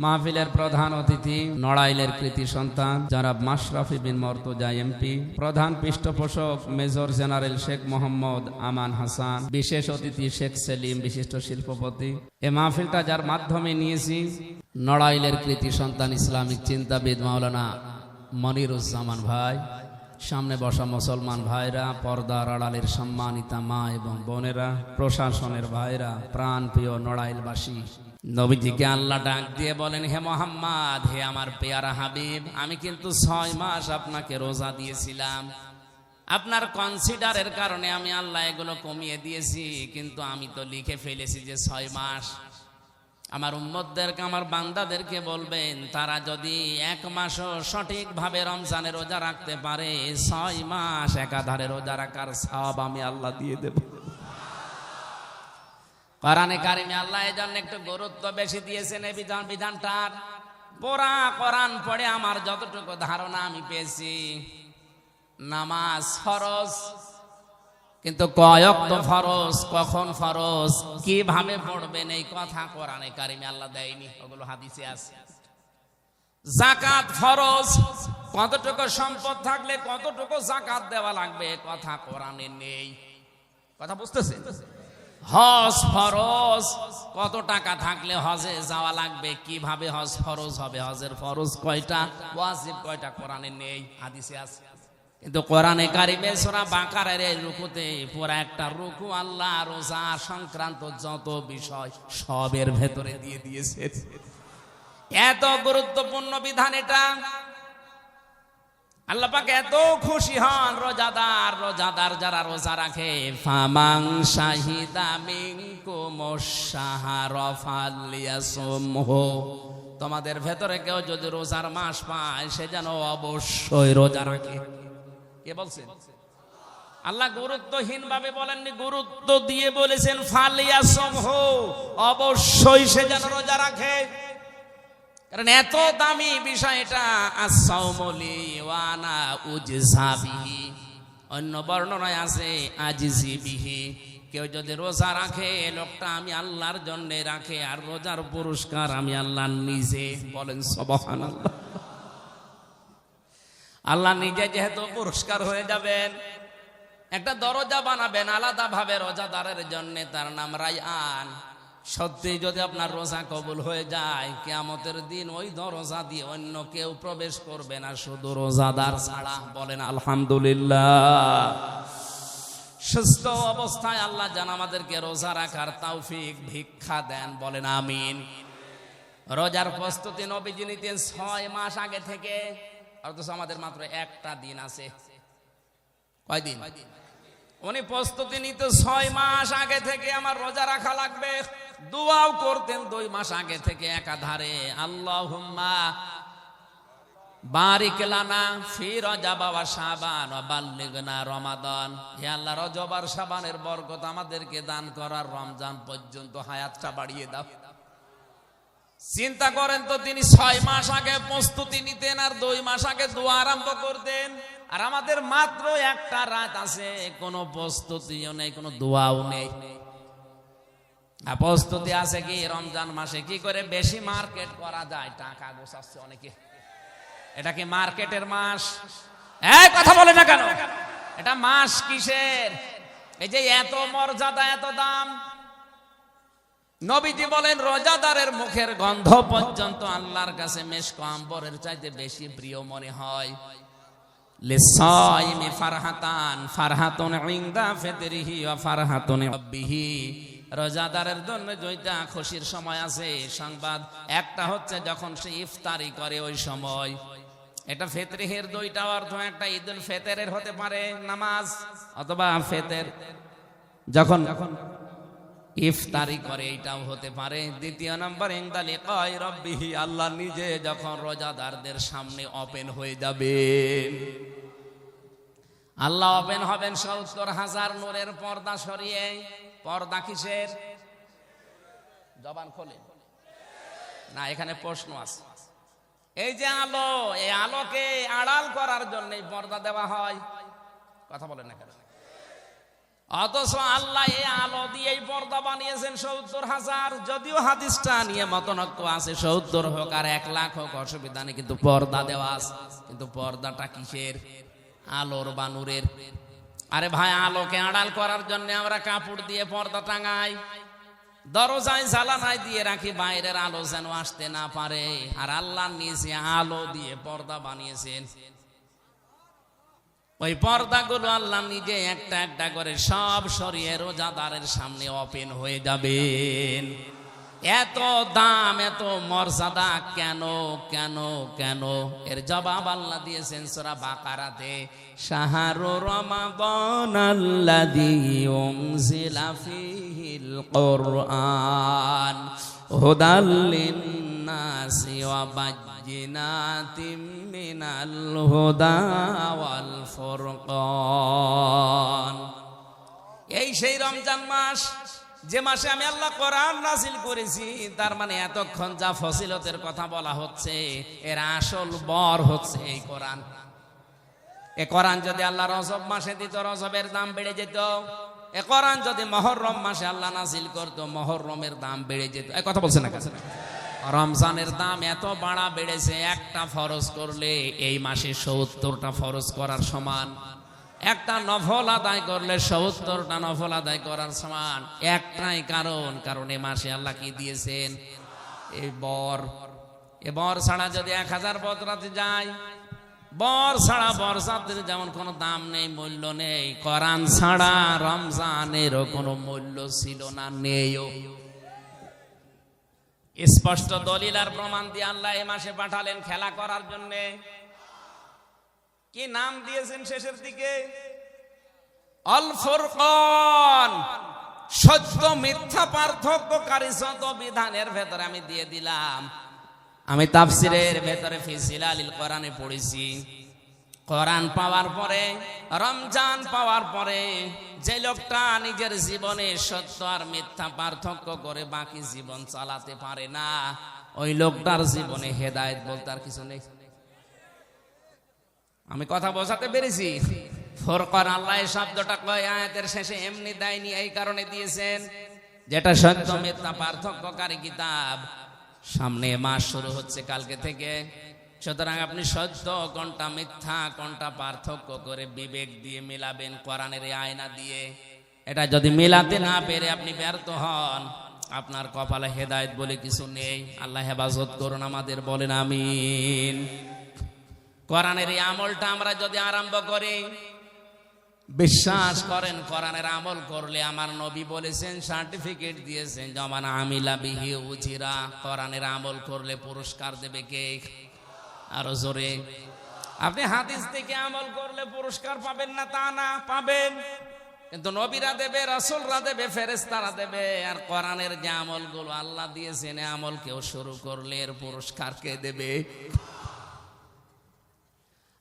মাহফিলের প্রধান অতিথি নড়াইলের কৃতি সন্তান জনাব মাশরাফি বিন মর্তজা এমপি, প্রধান পৃষ্ঠপোষক মেজর জেনারেল শেখ মোহাম্মদ আমান হাসান, বিশেষ অতিথি শেখ সেলিম বিশিষ্ট শিল্পপতি। এ মাহফিলটা যার মাধ্যমে নিয়েছি নড়াইলের কৃতি সন্তান ইসলামিক চিন্তাবিদ মাওলানা মনিরুজ্জামান ভাই, সামনে বসা মুসলমান ভাইরা, পর্দার আড়ালের সম্মানিতা মা এবং বোনেরা, প্রশাসনের ভাইরা, প্রাণ প্রিয় নড়াইলবাসী, নবীজিকে আল্লাহ ডাক দিয়ে বলেন, হে মোহাম্মদ, হে আমার পেয়ারা হাবিব, আমি কিন্তু 6 মাস আপনাকে রোজা দিয়েছিলাম। আপনার কনসিডারের কারণে আমি আল্লাহ এগুলো কমিয়ে দিয়েছি, কিন্তু আমি তো লিখে ফেলেছি যে 6 মাস। আমার উম্মতদেরকে, আমার বান্দাদেরকে বলবেন, তারা যদি 1 মাসও সঠিকভাবে রমজানের রোজা রাখতে পারে, 6 মাস একাধারে রোজা রাখার সওয়াব আমি আল্লাহ দিয়ে দেব। কোরআনে কারিমে আল্লাহ এই জন্য একটু গুরুত্ব বেশি দিয়েছেন এই বিধানটার। পুরা কোরআন পড়ে আমার যতটুকু ধারণা আমি পেয়েছি, নামাজ ফরজ, কিন্তু কয় ওয়াক্ত ফরজ, কখন ফরজ, কিভাবে পড়বেন এই কথা কোরআনে কারিমে আল্লাহ দেয়নি, ওগুলো হাদিসে আছে। যাকাত ফরজ, কতটুকু সম্পদ থাকলে কতটুকু যাকাত দেওয়া লাগবে, কথা কোরআনে নেই। কথা বুঝতেছেন? হজ ফরজ, কত টাকা থাকলে হজে যাওয়া লাগবে, কিভাবে হজ ফরজ হবে, হজের ফরজ কয়টা, ওয়াজিব কয়টা, কোরআনে নেই, হাদিসে আছে। কিন্তু কোরআনে কারিমে সূরা বাকারার এই রুকুতে পুরো একটা রুকু আল্লাহ রোজা সংক্রান্ত যত বিষয় সবের ভেতরে দিয়ে দিয়েছে। এত গুরুত্বপূর্ণ বিধান এটা। আল্লাহ পাক এত খুশি হন রোজাদার যারা রোজা রাখে, ফামাং শাহিদা মিনকুমুশ শাহরা ফালইয়াসুমহু, তোমাদের ভেতরে কেউ যদি রোজার মাস পায়, সে যেন অবশ্যই রোজা রাখে। কে বলছেন? আল্লাহ গুরুত্বহীন ভাবে বলেননি, গুরুত্ব দিয়ে বলেছেন ফালইয়াসুমহু, অবশ্যই সে যেন রোজা রাখে। কারণ এত দামি বিষয় এটা। as-সাওমু লি ওয়া আনা উজযা বিহি, অন্য বর্ণনায় আছে আজিজি বিহি। কেউ যদি রোজা রাখে, লোকটা আমি আল্লাহর জন্য রাখে, আর রোজার পুরস্কার আমি আল্লাহ নিজে। বলেন সুবহানাল্লাহ। আল্লাহ নিজে যেহেতু পুরস্কার হয়ে যাবেন, একটা দরজা বানাবেন আলাদা ভাবে রোজাদারের জন্য, তার নাম রায়্যান। সত্যি যদি আপনার রোজা কবুল হয়ে যায়, কিয়ামতের দিন ওই দরজা দিয়ে অন্য কেউ প্রবেশ করবে না, শুধু রোজাদার ছাড়া। বলেন আলহামদুলিল্লাহ। সুস্থ অবস্থায় আল্লাহ যেন আমাদেরকে রোজা রাখার তৌফিক ভিক্ষা দেন। বলেন আমিন। রোজার প্রস্তুতি নবীজি নিতেন 6 মাস আগে থেকে, অথচ আমাদের মাত্র একটা দিন আছে। কয়দিন? উনি প্রস্তুতি নিতে 6 মাস আগে থেকে, আমার রোজা রাখা লাগবে। দোয়াও করতেন 2 মাস আগে থেকে একাধারে, আল্লাহুম্মা বারিক লানা ফি রজব ওয়া শাবান ওয়া বাল্লিগনা রমাদান। হে আল্লাহ, রজব আর শাবানের বরকত আমাদেরকে দান করার, রমজান পর্যন্ত হায়াতটা বাড়িয়ে দাও। চিন্তা করেন তো, তিনি 6 মাস আগে প্রস্তুতি নিতেন আর 2 মাস আগে দোয়া আরম্ভ করতেন। আর আমাদের মাত্র একটা রাত আছে, কোনো প্রস্তুতিও নেই, কোনো দোয়াও নেই। প্রস্তুতি আছে কি? রমজান মাসে কি করে বেশি মার্কেট করা যায়, টাকা গোছাচ্ছে অনেকে। এটা কি মার্কেটের মাস? এই কথা বলে না কেন? এটা মাস কিসের? এই যে এত মর্যাদা, এত দাম। নবীজি বলেন, রোজাদারের মুখের গন্ধ পর্যন্ত আল্লাহর কাছে মেশক আম্বরের চাইতে বেশি প্রিয় মনে হয়। লিসাইমি ফারহাতান, ফারহাতুন ইনদা ফিতরিহি ওয়া ফারহাতুন রাব্বিহি। রোজাদারের জন্য দুইটা খুশির সময় আছে, সংবাদ। একটা হচ্ছে যখন সে ইফতারি করে ওই সময়। এটা ফিতরিহির 2টা অর্থ, একটা ঈদুল ফিতরের হতে পারে নামাজ, অথবা ফিতর যখন ইফতারি করে, এটাও হতে পারে। দ্বিতীয় নম্বর, ইনদা লিকাই রাব্বিহি, আল্লাহ নিজে যখন রোজাদারদের সামনে ওপেন হয়ে যাবেন। আল্লাহ ওপেন হবেন 70,000 নূরের পর্দা সরিয়ে। পর্দা কিসের? জবান খোলেন না, এখানে প্রশ্ন আছে। এই যে আলো, এই আলোকে আড়াল করার জন্য পর্দা দেওয়া হয়। কথা বলেন না কেন? অথচ আল্লাহ এই আলো দিয়ে পর্দা বানিয়েছেন ৭০,০০০। যদিও হাদিসটা নিয়ে মতনৈক্য আছে, ৭০ হোক আর ১,০০,০০০ হোক অসুবিধা নেই, কিন্তু পর্দা দেওয়া আছে। কিন্তু পর্দাটা কিসের? আলোর বা নূরের? আরে ভাই, আলোকে আড়াল করার জন্য আমরা কাপড় দিয়ে পর্দা টাঙাই, দরজায় জ্বালানাই দিয়ে রাখি, বাইরের আলো যেন আসতে না পারে। আর আল্লাহ নিজে আলো দিয়ে পর্দা বানিয়েছেন। ওই পর্দাগুলো আল্লাহ নিজে একটা একটা করে সব সরিয়ে রোজাদারের সামনে ওপেন হয়ে যাবেন। এত দাম, এত মর্যাদা কেন কেন কেন? এর জবাব আল্লাহ দিয়েছেন সূরা বাকারাতে, শাহরু রমাদানাল্লাযী উনজিলা ফীহিল কুরআন হুদাল লিন্নাসি ওয়া বায়্যিনাতিম মিনাল হুদা ওয়াল ফুরকান। এই সেই রমজান মাস, যে মাসে আমি আল্লাহ কোরআন নাযিল করেছি। তার মানে এতক্ষণ যা ফজিলতের কথা বলা হচ্ছে, এর আসল বর হচ্ছে এই কোরআন। এ কোরআন যদি আল্লাহ রজব মাসে দিত, রজবের দাম বেড়ে যেত। এ কোরআন যদি মুহররম মাসে আল্লাহ নাযিল করতো, মুহররমের দাম বেড়ে যেত। এই কথা বলছেন না? রমজানের দাম এত বাড়া বেড়েছে, একটা ফরজ করলে এই মাসে ৭০টা ফরজ করার সমান। একটা নফল আদায় করলে ৭০টা নফল আদায় করার সমান। একটাই কারণ এ মাসে আল্লাহ কি দিয়েছেন? এই বর। এ বর ছাড়া যদি ১,০০০ বদরাতে যায়, বর ছাড়া বরযাত্রীর যেমন কোনো দাম নেই, মূল্য নেই, কোরআন ছাড়া রমজানেরও কোনো মূল্য ছিল না, নেইও। স্পষ্ট দলিল আর প্রমাণ দিয়ে আল্লাহ এ মাসে পাঠালেন খেলা করার জন্য। কি নাম দিয়েছেন শেষের দিকে? আল ফুরকান। সত্য মিথ্যা পার্থক্যকারী যত বিধানের ভেতরে আমি দিয়ে দিলাম। আমি তাফসিরের ভেতরে ফি জিলালিল কোরআনে পড়েছি, কোরআন পাওয়ার পরে, রমজান পাওয়ার পরে যে লোকটা নিজের জীবনে সত্য আর মিথ্যা পার্থক্য করে বাকি জীবন চালাতে পারে না, ওই লোকটার জীবনে হেদায়েত বলতে আর কিছু নেই। আমি কথা বোঝাতে পেরেছি? ফুরকান, আল্লাহ এই শব্দটা কয় আয়াতের শেষে এমনি দেয়নি, এই কারণে দিয়েছেন যেটা সত্য মিথ্যা পার্থক্যকারী কিতাব। সামনে মাস শুরু হচ্ছে কালকে থেকে, সুতরাং আপনি সত্য কোনটা মিথ্যা কোনটা পার্থক্য করে বিবেক দিয়ে মিলাবেন, কোরআনের এই আয়না দিয়ে। এটা যদি মিলাতে না পেরে আপনি ব্যর্থ হন, আপনার কপালে হেদায়েত বলে কিছু নেই। আল্লাহ হেফাজত করুন আমাদের, বলেন আমিন। কোরআনের এই আমলটা আমরা যদি আরম্ভ করি, বিশ্বাস করেন কোরআনের আমল করলে, আমার নবী বলেছেন, সার্টিফিকেট দিয়েছেন, জমান আমিলা বিহি উজিরা। কোরআনের আমল করলে পুরস্কার দেবে কে? আরো জোরে। আপনি হাদিস থেকে আমল করলে পুরস্কার পাবেন না তা না, পাবেন, কিন্তু নবীরা দেবে, রাসূলরা দেবে, ফেরেশতারা দেবে। আর কোরআনের যে আমলগুলো আল্লাহ দিয়েছেন, এই আমল কেউ শুরু করলে এর পুরস্কার কে দেবে?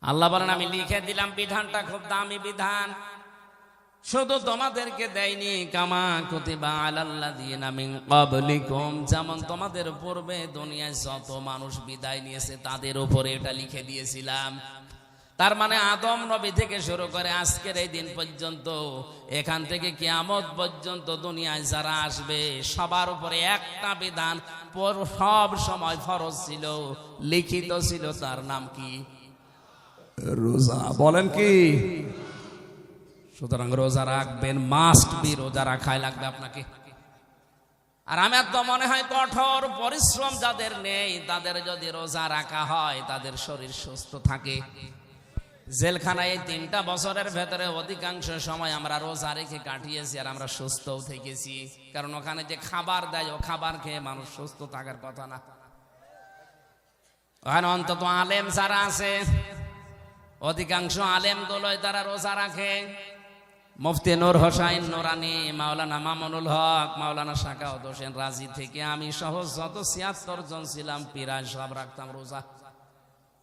আল্লাহ বলেন, আমি লিখে দিলাম বিধানটা খুব দামি বিধান, শুধু তোমাদেরকে দেয়নি, কামা কুতিবা আলাল্লাযিনা মিন ক্বাবলিকুম, যেমন তোমাদের পূর্বে দুনিয়ায় যত মানুষ বিদায় নিয়েছে তাদের উপরে এটা লিখে দিয়েছিলাম। তার মানে আদম নবী থেকে শুরু করে আজকের এই দিন পর্যন্ত, এখান থেকে কিয়ামত পর্যন্ত দুনিয়ায় যারা আসবে সবার উপরে একটা বিধান সব সময় ফরজ ছিল, লিখিত ছিল। তার নাম কি? রোজা। বলেন কি? সুতরাং রোজা রাখবেন, মাস্ট বি, রোজা রাখাই লাগবে আপনাকে। আর আমার তো মনে হয় কঠোর পরিশ্রম যাদের নেই, তাদের যদি রোজা রাখা হয় তাদের শরীর সুস্থ থাকে। জেলখানায় এই 3টা বছরের ভেতরে অধিকাংশ সময় আমরা রোজা রেখে কাটিয়েছি, আর আমরা সুস্থও থেকেছি। কারণ ওখানে যে খাবার দেয়, ও খাবার খেয়ে মানুষ সুস্থ থাকার কথা না। ওখানে অন্তত আলেম যারা আছে, অধিকাংশ আলেম গুলোই তারা রোজা রাখে। মুফতি নূর হোসাইন নুরানি, মাওলানা মামুনুল হক, মাওলানা শাকাওয়াত হোসেন রাজি থেকে আমি সহ যত ৭৬ জন ছিলাম, প্রায় সব রাখতাম রোজা।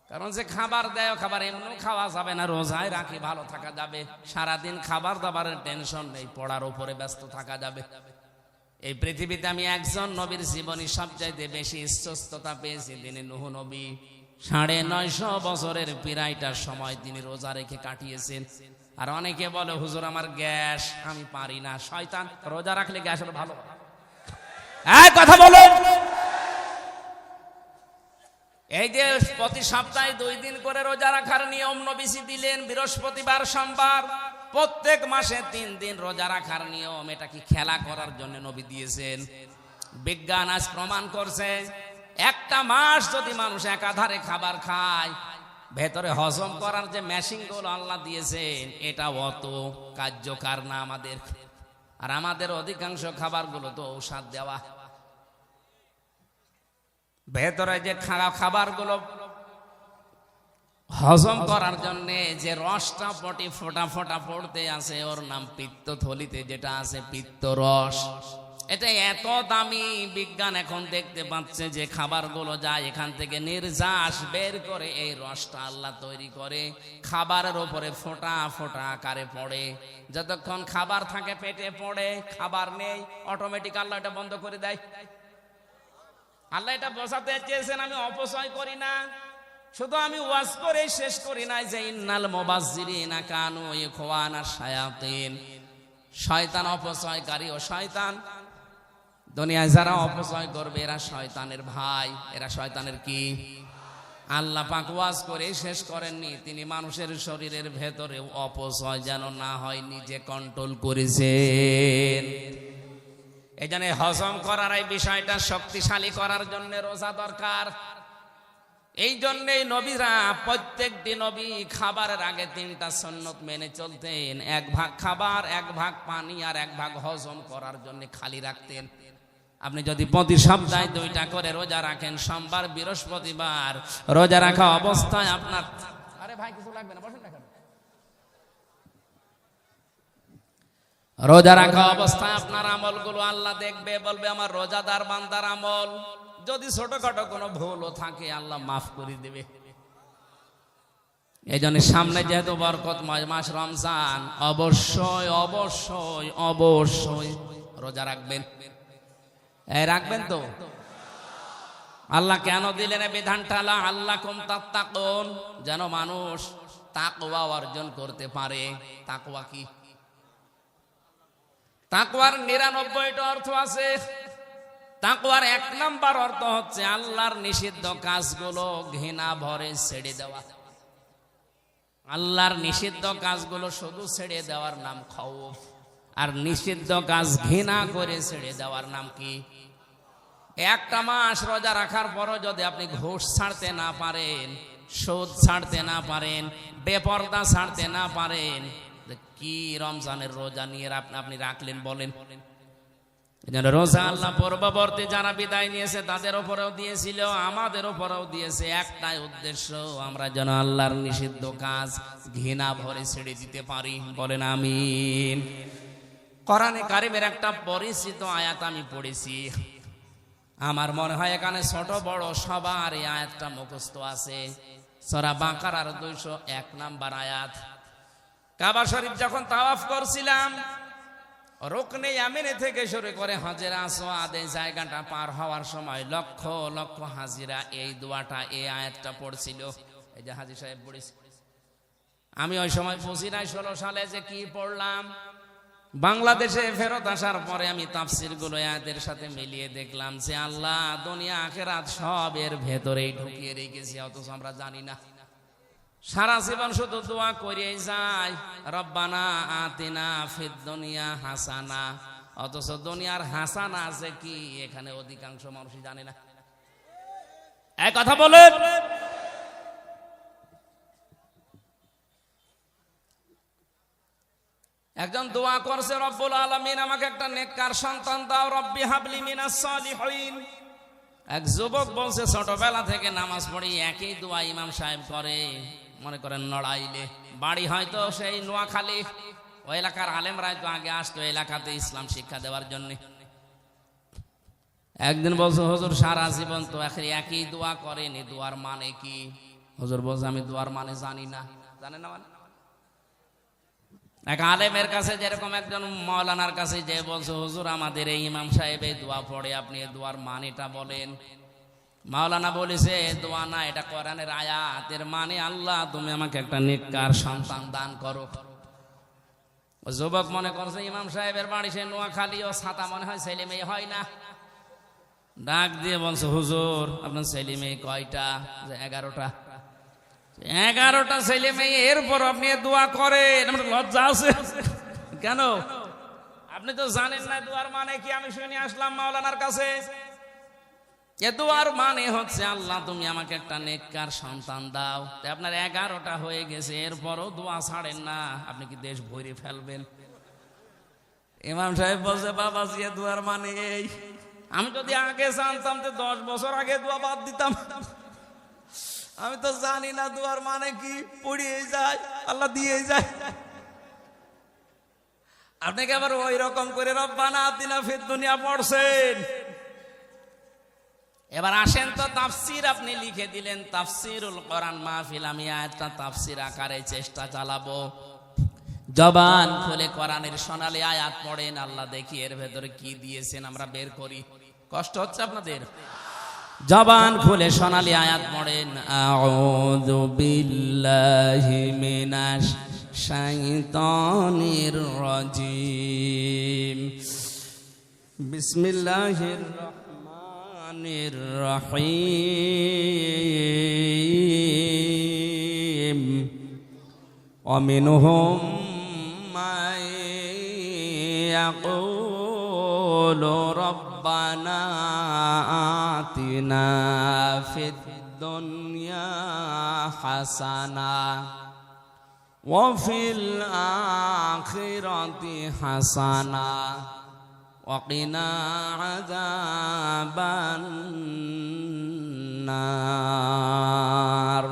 কারণ যে খাবার দেয়, খাবার এমনি খাওয়া যাবে না, রোজায় রাখি ভালো থাকা যাবে। সারাদিন খাবার দাবারের টেনশন নেই, পড়ার উপরে ব্যস্ত থাকা যাবে। এই পৃথিবীতে আমি একজন নবীর জীবনী সবচাইতে বেশি সুস্থতা পেয়েছি, তিনি নূহ নবী। ৯৫০ বছরের প্রায়টা সময় তিনি রোজা রেখে কাটিয়েছেন। আর অনেকে বলে হুজুর আমার গ্যাস, আমি পারি না। শয়তান, রোজা রাখলে গ্যাস হলো ভালো। এই কথা বলুন। এই যে প্রতি সপ্তাহে 2 দিন করে রোজা রাখার নিয়ম নবীজি দিলেন, বৃহস্পতিবার সোমবার, প্রত্যেক মাসে 3 দিন রোজা রাখার নিয়ম। এটা কি খেলা করার জন্য নবী দিয়েছেন? বিজ্ঞান আজ প্রমাণ করছে একটা মাস যদি মানুষ একাধারে খাবার খায়, ভেতরে হজম করার যে মেশিন গুলো আল্লাহ দিয়েছেন এটা অত কার্যকর না আমাদের। আর আমাদের অধিকাংশ খাবারগুলো তো ঔষধ দেওয়া। ভেতরে যে খাবারগুলো হজম করার জন্য যে রসটা ফোটা ফোটা পড়তে আছে, ওর নাম পিত্তথলিতে যেটা আছে পিত্তরস। এটা এত দামি, বিজ্ঞান এখন দেখতে পাচ্ছে যে খাবারগুলো যায় এখান থেকে নির্যাস বের করে এই রসটা আল্লাহ তৈরি করে খাবারের উপরে ফোঁটা ফোঁটা আকারে পড়ে। যতক্ষণ খাবার থাকে পেটে পড়ে, খাবার নেই, অটোমেটিক আল্লাহ এটা বন্ধ করে দেয়। আল্লাহ এটা বোঝাতে চেয়েছেন আমি অপচয় করি না। শুধু আমি ওয়াজ করে শেষ করি না যে ইন্নাল মুবাজ্জিরিনা কানু ইখওয়ানা শায়াতিন, শয়তান অপচয়কারী ও শয়তান। দুনিয়ায় যারা অপচয় করবে এরা শয়তানের ভাই, এরা শয়তানের কি? আল্লাহ পাক ওয়াজ করে শেষ করেননি, তিনি মানুষের শরীরের ভেতরে অপচয় যেন না হয় নিজে কন্ট্রোল করেছেন। এই জন্য হজম করার এই বিষয়টা শক্তিশালী করার জন্য রোজা দরকার। এই জন্যই নবীরা, প্রত্যেকটি নবী খাবারের আগে 3টা সুন্নত মেনে চলতেন। 1 ভাগ খাবার, 1 ভাগ পানি, আর 1 ভাগ হজম করার জন্য খালি রাখতেন। আপনি যদি প্রতি সপ্তাহে 2টা করে রোজা রাখেন, সোমবার বৃহস্পতিবার, রোজা রাখা অবস্থায় আপনার, আরে ভাই কিছু লাগবে না, বসেন না কেন? রোজা রাখা অবস্থায় আপনার আমলগুলো আল্লাহ দেখবে, বলবে আমার রোজাদার বান্দার আমল। যদি ছোটখাটো কোনো ভুলও থাকে আল্লাহ মাফ করে দেবে। এই জন্য সামনে যেহেতু বরকতময় মাস রমজান, অবশ্যই অবশ্যই অবশ্যই রোজা রাখবেন। রাখবেন তো? আল্লাহ কেন দিলেন এই বিধানটা? আল্লাকুম তাত্তাকুন, যেন মানুষ তাকওয়া অর্জন করতে পারে। তাকওয়া কি? তাকওয়ার 99টা অর্থ আছে। তাকওয়ার 1 নাম্বার অর্থ হচ্ছে আল্লাহর নিষিদ্ধ কাজগুলো ঘৃণা ভরে ছেড়ে দেওয়া। আল্লাহর নিষিদ্ধ কাজগুলো শুধু ছেড়ে দেওয়ার নাম খাউফ, আর নিষিদ্ধ কাজ ঘৃণা করে ছেড়ে দেওয়ার নাম কি? একটা মাস রোজা রাখার পরও যদি আপনি ঘুষ ছাড়তে না পারেন, সুদ ছাড়তে না পারেন, বেপরদা ছাড়তে না পারেন, কি রমজানের রোজা নিয়ে আপনি রাখলেন বলেন? রোজা আল্লাহ পূর্ববর্তী যারা বিদায় নিয়েছে তাদের উপরেও দিয়েছিল, আমাদের উপরেও দিয়েছে। একটাই উদ্দেশ্য, আমরা যেন আল্লাহর নিষিদ্ধ কাজ ঘৃণা ভরে ছেড়ে দিতে পারি। বলেন আমিন। কোরআনে কারিমের একটা পরিচিত আয়াত আমি পড়েছি, আমার মনে হয় এখানে ছোট বড় সবার এই আয়াতটা মুখস্থ আছে। সূরা বাকারার 201 নাম্বার আয়াত। কাবা শরীফ যখন তাওয়াফ করছিলাম, রুকনে ইয়ামিনে থেকে শুরু করে হাজেরা আসওয়াদ এই জায়গাটা পার হওয়ার সময় লক্ষ লক্ষ হাজিরা এই দোয়াটা, এই আয়াতটা পড়ছিল। এই যে হাজী সাহেব পড়েছে, আমি ওই সময় বুঝি নাই 16 সালে যে কি পড়লাম। বাংলাদেশে ফেরত আসার পরে আমি তাফসির গুলো আয়াতের সাথে মিলিয়ে দেখলাম যে আল্লাহ দুনিয়া আখিরাত সব এর ভেতরেই ঢুকিয়ে রেখেছে, অথচ আমরা জানি না। সারা জীবন শুধু দোয়া করেই যায়, রব্বানা আতিনা ফিদ দুনিয়া হাসানা, অথচ দুনিয়ার হাসানা আছে কি এখানে অধিকাংশ মানুষই জানে না। এক কথা বলেন। একজন দোয়া করছে, রব্বুল আলামিন আমাকে একটা নেককার সন্তান দাও, রব্বি হাবলি মিনাস সালিহিন। এক যুবক বলছে ছোটবেলা থেকে নামাজ পড়ি একই দোয়া ইমাম সাহেব করে, মনে করেন নড়াইলে, বাড়ি হয়তো সেই নোয়াখালী, ওই এলাকার আলেমরাই তো আগে আসতো এলাকাতে ইসলাম শিক্ষা দেওয়ার জন্য। একদিন বলছে হুজুর সারা জীবন তো একই দোয়া করেন, দোয়ার মানে কি? হুজুর বলছে আমি দোয়ার মানে জানি না। জানেন না মানে? এক আলেমের কাছে যেরকম একজন মাওলানার কাছে যে বলছে হুজুর আমাদের এই ইমাম সাহেব এই দোয়া পড়ে, আপনি এই দোয়ার মানেটা বলেন। মাওলানা বলেছে দোয়া না, এটা কোরআনের আয়াত, এর মানে আল্লাহ তুমি আমাকে একটা নেককার সন্তান দান করো। ও যুবক মনে করছে ইমাম সাহেবের বাড়ি সে নোয়াখালী, ও ছাতা মনে হয় ছেলে মেয়ে হয় না। ডাক দিয়ে বলছে, হুজুর আপনার ছেলে মেয়ে কয়টা? 11টা। 11টা ছেলে মেয়ে, এরপর আপনি দোয়া করেন? আমার লজ্জা আছে। কেন? আপনি তো জানেন না দোয়ার মানে কি? আমি শুনে আসলাম মাওলানার কাছে। এ দোয়ার মানে হচ্ছে, আল্লাহ তুমি আমাকে একটা নেককার সন্তান দাও। আপনার 11টা হয়ে গেছে, এরপরও দোয়া ছাড়েন না, আপনি কি দেশ ভরে ফেলবেন? ইমাম সাহেব বলছে, বাবাজি এ দোয়ার মানে এই, আমি যদি আগে জানতাম তো 10 বছর আগে দোয়া বাদ দিতাম। আমি তো জানি না দোয়ার মানে কি, পড়িয়ে যায় আল্লাহ দিয়ে যায়। আপনি কি আবার ওই রকম করে রব্বানা আতিনা ফিদ দুনিয়া পড়ছেন? এবার আসেন তো তাফসির আপনি লিখে দিলেন, তাফসিরুল কোরআন মাহফিল। আমি আয়াতটা তাফসির আকারে চেষ্টা চালাবো। জবান খুলে কোরআনের সোনালী আয়াত পড়েন, আল্লাহ দেখি এর ভেতরে কি দিয়েছেন, আমরা বের করি। কষ্ট হচ্ছে আপনাদের? জবান খুলে সোনালী আয়াত পড়েন। আউযু বিল্লাহি মিনাশ শাইতানির রাজিম। বিসমিল্লাহির রহমানির রহিম। ওয়া মিনহুম মান ইয়াকুলু রব্বানা আতিনা ফিদ দুনিয়া হাসানা ওয়া ফিল আখিরাতি হাসানা ওয়া কিনা আযাবান নার।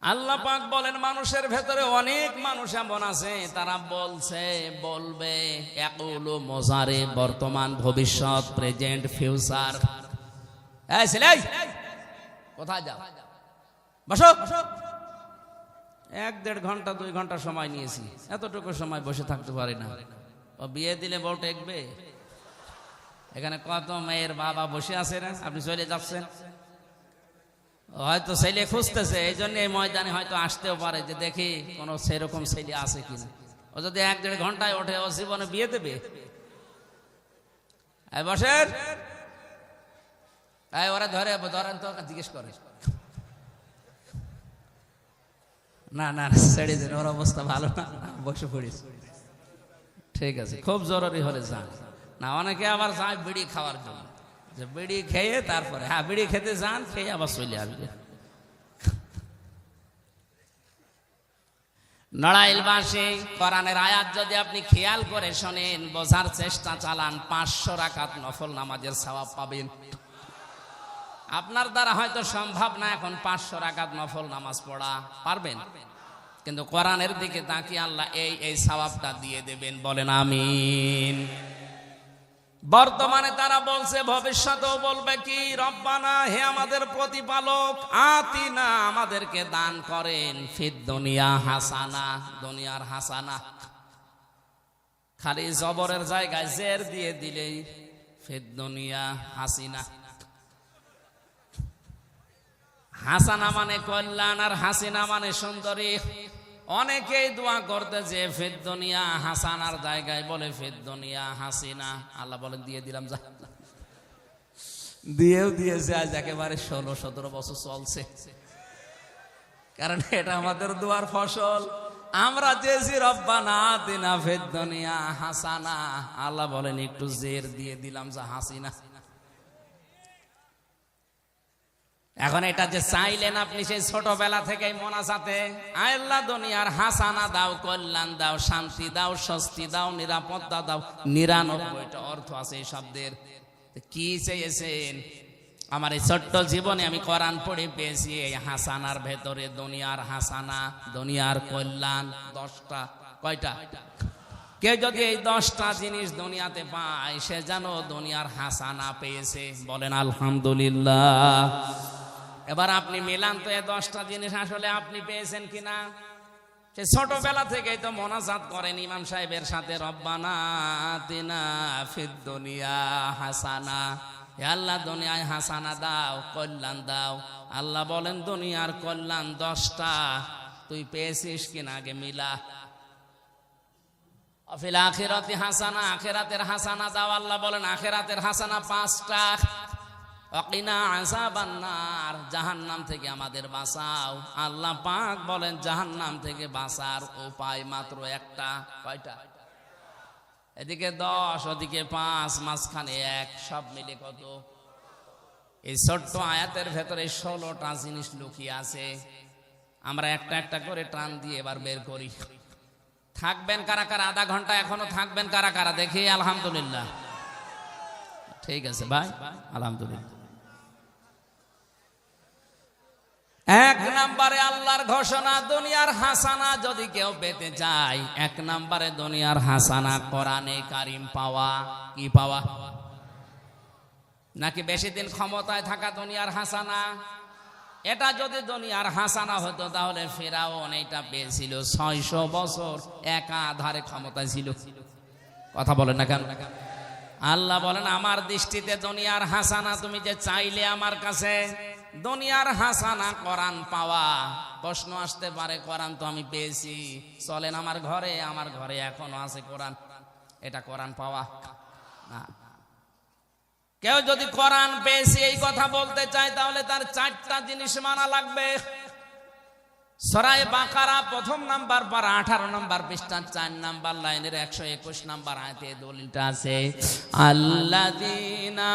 আল্লাহ পাক বলেন, মানুষের ভেতরে অনেক মানুষ এমন আছে, তারা বলবে ইয়াকুলু মুজারে, বর্তমান, ভবিষ্যৎ, প্রেজেন্ট, ফিউচার। এই ছেলে, কোথায় যাও? বসো। 1-1.5 ঘন্টা 2 ঘন্টা সময় নিয়েছি, এতটুকু সময় বসে থাকতে পারি না। ও বিয়ে দিলে বউ টেকবে? এখানে কত মেয়ের বাবা বসে আছে না, আপনি চলে যাচ্ছেন। হয়তো ছেলে খুঁজতেছে, এই জন্য এই ময়দানে হয়তো আসতেও পারে যে দেখি কোন সেরকম ছেলে আছে কিনা। ও যদি 1-1.5 ঘন্টায় ওঠে, ও জীবনে বিয়ে দেবে? বসেন। ওরা ধরেন তো, জিজ্ঞেস করে। না না ছেড়ে দিন, ওর অবস্থা ভালো না, বসে পড়িস। ঠিক আছে, খুব জরুরি হলে যান না। অনেকে আবার যায় বিড়ি খাওয়ার জন্য, যে বিড়ি খেয়ে তারপরে, হ্যাঁ বিড়ি খেতে যান, খেয়ে আবার চলে আসবে। নড়াইলবাসী, কোরআনের আয়াত যদি আপনি খেয়াল করে শোনেন, বোঝার চেষ্টা চালান, 500 রাকাত নফল নামাজের সওয়াব পাবেন। আপনার দ্বারা হয়তো সম্ভব না এখন 500 রাকাত নফল নামাজ পড়া, পারবেন? কিন্তু কোরআনের দিকে তাকিয়ে আল্লাহ এই সওয়াবটা দিয়ে দেবেন, বলেন আমিন। বর্তমানে তারা বলছে, ভবিষ্যতেও বলবে কি? রব্বানা, হে আমাদের প্রতিপালক, আতিনা, আমাদেরকে দান করেন, ফিদ দুনিয়া হাসানা, দুনিয়ার হাসানা। খালি জবরের জায়গায় জের দিয়ে দিলেই ফিদ দুনিয়া হাসিনা। হাসানা মানে কল্যাণ, আর হাসিনা মানে সুন্দরী। অনেকেই দোয়া করতে যে ফিদ দুনিয়া হাসানার জায়গায় বলে ফিদ দুনিয়া হাসিনা। আল্লাহ বলেন, দিয়ে দিলাম, যা। দিয়েও দিয়েছে, আজ একেবারে 16-17 বছর চলছে। কারণ এটা আমাদের দোয়ার ফসল। আমরা চেয়েছি রব্বানা আতিনা ফিদ দুনিয়া হাসানা, আল্লাহ বলেন একটু জের দিয়ে দিলাম, যা হাসিনা। এখন এটা যে চাইলেন আপনি সেই ছোটবেলা থেকেই মোনাজাতে, আল্লাহ দুনিয়ার হাসানা দাও, কল্যাণ দাও, শান্তি দাও, স্বস্তি দাও, নিরাপত্তা দাও, 99টা অর্থ আছে এই শব্দের। কি চেয়েছেন? আমার এই ছোট্ট জীবনে আমি কোরআন পড়ে পেয়েছি, এই হাসানার ভেতরে দুনিয়ার হাসানা, দুনিয়ার কল্যাণ 10টা। কয়টা? কেউ যদি এই 10টা জিনিস দুনিয়াতে পায়, সে যেন দুনিয়ার হাসানা পেয়েছে, বলেন আলহামদুলিল্লাহ। এবার আপনি মিলান তো, এই 10টা জিনিস আসলে আপনি পেয়েছেন কিনা। সে ছোটবেলা থেকেই তো মোনাজাত করেন ইমাম সাহেবের সাথে, রব্বানা আতিনা ফিদ দুনিয়া হাসানা, হে আল্লাহ দুনিয়ায় হাসানা দাও, কল্যাণ দাও। আল্লাহ বলেন দুনিয়ার কল্যাণ 10টা, তুই পেয়েছিস কিনা আগে মিলা। ফিল আখিরাতি হাসানা, আখিরাতের হাসানা দাও। আল্লাহ বলেন আখিরাতের হাসানা 5টা। ওয়াকিনা আযাবান নার, জাহান্নাম থেকে আমাদের বাঁচাও। আল্লাহ পাক বলেন জাহান্নাম থেকে বাঁচার উপায় মাত্র একটা। কয়টা? এদিকে 10, ওদিকে 5, মাঝখানে 1, সব মিলে কত? এই ছোট্ট আয়াতের ভেতরে 16টা জিনিস লুকিয়ে আছে। আমরা একটা একটা করে টান দিয়ে এবার বের করি। থাকবেন কারা কারা? আধা ঘন্টা এখনো থাকবেন কারা কারা? দেখি আলহামদুলিল্লাহ। ঠিক আছে ভাই, আলহামদুলিল্লাহ। 1 নম্বরে আল্লাহর ঘোষণা, দুনিয়ার হাসানা যদি কেউ পেতে চায়, 1 নম্বরে দুনিয়ার হাসানা কোরআনে কারিম পাওয়া। কি পাওয়া? নাকি বেশি দিন ক্ষমতায় থাকা দুনিয়ার হাসানা? এটা যদি দুনিয়ার হাসানা হতো তাহলে ফিরআউন এটা পেয়েছিল 600 বছর একাধারে ক্ষমতায় ছিল। কথা বলেন না কেন? আল্লাহ বলেন আমার দৃষ্টিতে দুনিয়ার হাসানা তুমি যে চাইলে আমার কাছে, দুনিয়ার হাসানা কোরআন পাওয়া। প্রশ্ন আসতে পারে কোরআন তো আমি পেয়েছি, চলেন আমার ঘরে এখনো আছে কোরআন, এটা কোরআন পাওয়া না। কেউ যদি কোরআন পেয়েছি এই কথা বলতে চায় তাহলে তার 4টা জিনিস মানা লাগবে। সূরা বাকারা 1 নাম্বার পারা 18 নাম্বার পৃষ্ঠা 4 নাম্বার লাইনের 121 নাম্বার আয়াতে দলিলটা আছে, আল্লাযীনা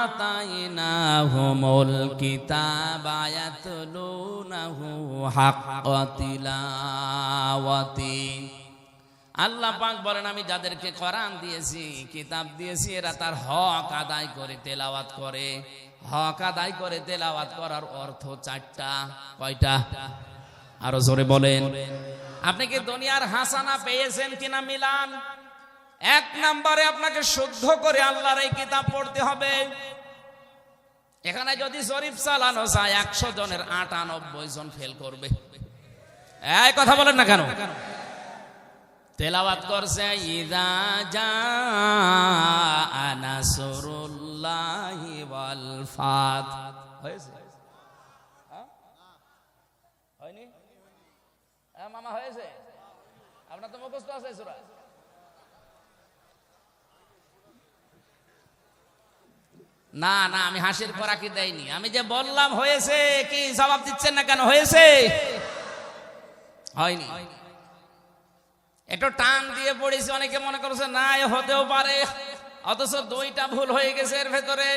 আতাইনাহুমুল কিতাবা ইয়াতলুনাহু হাক্কা তিলাওয়াতি। আল্লাহ পাক বলেন আমি যাদেরকে কোরআন দিয়েছি, কিতাব দিয়েছি, এরা তার হক আদায় করে তেলাওয়াত করে। হক আদায় করে তেলাওয়াত করার অর্থ 4টা। কয়টা? আরো জোরে বলেন। আপনি কি দুনিয়ার হাসানা পেয়েছেন কিনা মিলান? 1 নম্বরে আপনাকে শুদ্ধ করে আল্লাহর এই কিতাব পড়তে হবে। এখানে যদি জরিপ চালানো যায় 100 জনের 98 জন ফেল করবে। এই কথা বলেন না কেন? তেলাওয়াত করছে ইযা জাআ নাসরুল্লাহি ওয়াল ফাত। হয়েছে? হয়নি? মামা হয়েছে? আপনার তো মুখস্থ আছে সূরা। না না, আমি হাসির খোরাকি দেইনি। আমি যে বললাম হয়েছে, কি জবাব দিচ্ছেন না কেন? হয়েছে? হয়নি। একটু টান দিয়ে পড়েছি, অনেকে মনে করছে না হতেও পারে, অথচ 2টা ভুল হয়ে গেছে এর ভেতরে।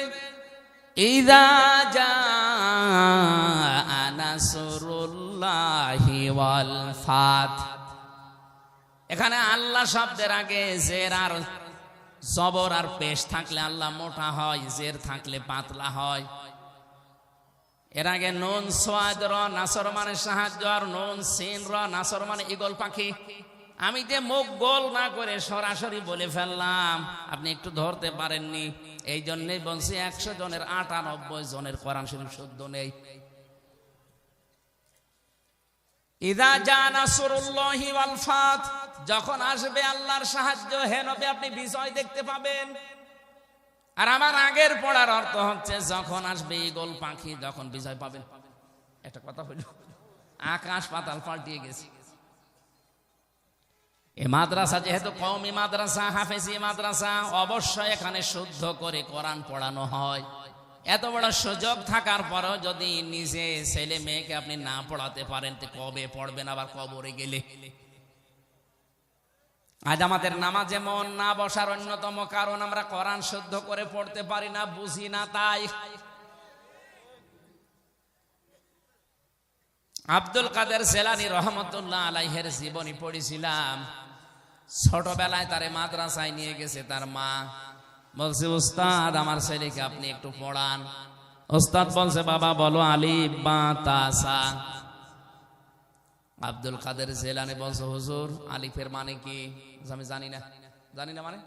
ইযা জাআ নাসরুল্লাহি ওয়াল ফাত। এখানে আল্লাহ শব্দের আগে জের আর জবর আর পেশ থাকলে আল্লাহ মোটা হয়, জের থাকলে পাতলা হয়। এর আগে নুন সোয়াদ র, নাসর মানে সাহায্য, আর নুন সিন র, নাসর মানে ঈগল পাখি। আমি যে মুখ গোল না করে সরাসরি বলে ফেললাম, আপনি একটু ধরতে পারেননি। এই জন্যই বলছি 100 জনের 98 জনের কোরআন শরীফ শুদ্ধ নেই। ইযা জাআ নাসরুল্লাহি ওয়াল ফাত, যখন আসবে আল্লাহর সাহায্য, হে নবী আপনি বিজয় দেখতে পাবেন। আর আমার আগের পড়ার অর্থ হচ্ছে যখন আসবে ঈগল পাখি, যখন বিজয় পাবেন। একটা কথা হইল, আকাশ পাতাল পাল্টিয়ে গেছে। এই মাদ্রাসা যেহেতু কওমি মাদ্রাসা, হাফেজি মাদ্রাসা, অবশ্যই এখানে শুদ্ধ করে কোরআন পড়ানো হয়। এত বড় সুযোগ থাকার পরেও যদি নিজে ছেলে মেয়েকে আপনি না পড়াতে পারেন তো কবে পড়বেন আবার কবরে গেলে? আজ আমাদের নামাজে মন না বসার অন্যতম কারণ আমরা কোরআন শুদ্ধ করে পড়তে পারি না, বুঝি না। তাই আব্দুল কাদের জিলানী রহমতুল্লাহ আলাইহির জীবনী পড়েছিলাম। ছোটবেলায় তারে মাদ্রাসায় নিয়ে গেছে তার মা, বলছে উস্তাদ আমার ছেলেকে আপনি একটু পড়ান। উস্তাদ বলছে বাবা বলো আলিফ বা তা সা। আব্দুল কাদের জিলানী বলছে হুজুর আলিফের মানে কি? আমি জানি না। মানে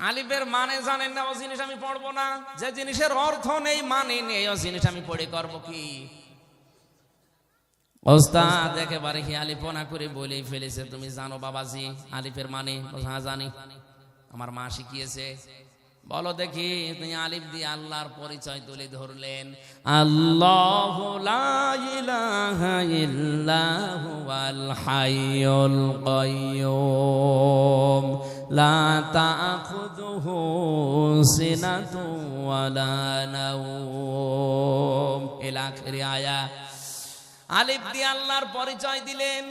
আলিফের মানে জানেন না, ও জিনিস আমি পড়বো না। যে জিনিসের অর্থ নেই, মানে নেই, ও জিনিস আমি পড়ে করবো কি? ওস্তাদ একেবারে হিয়ালিপনা করে বলেই ফেলেছে, তুমি জানো বাবাজি আলিফের মানে? হ্যাঁ জানি, আমার মা শিখিয়েছে। বলো দেখি, তুমি আলিফ দিয়ে আল্লাহর পরিচয় তুলে ধরলেন। আল্লাহু লা ইলাহা ইল্লা হুয়াল হাইয়ুল কাইয়্যুম লা তাখুযুহু সিনাতুন ওয়ালা নাওম ইলা আখিরি আয়া। আলিফ দিয়ে আল্লাহর পরিচয় দিলেন।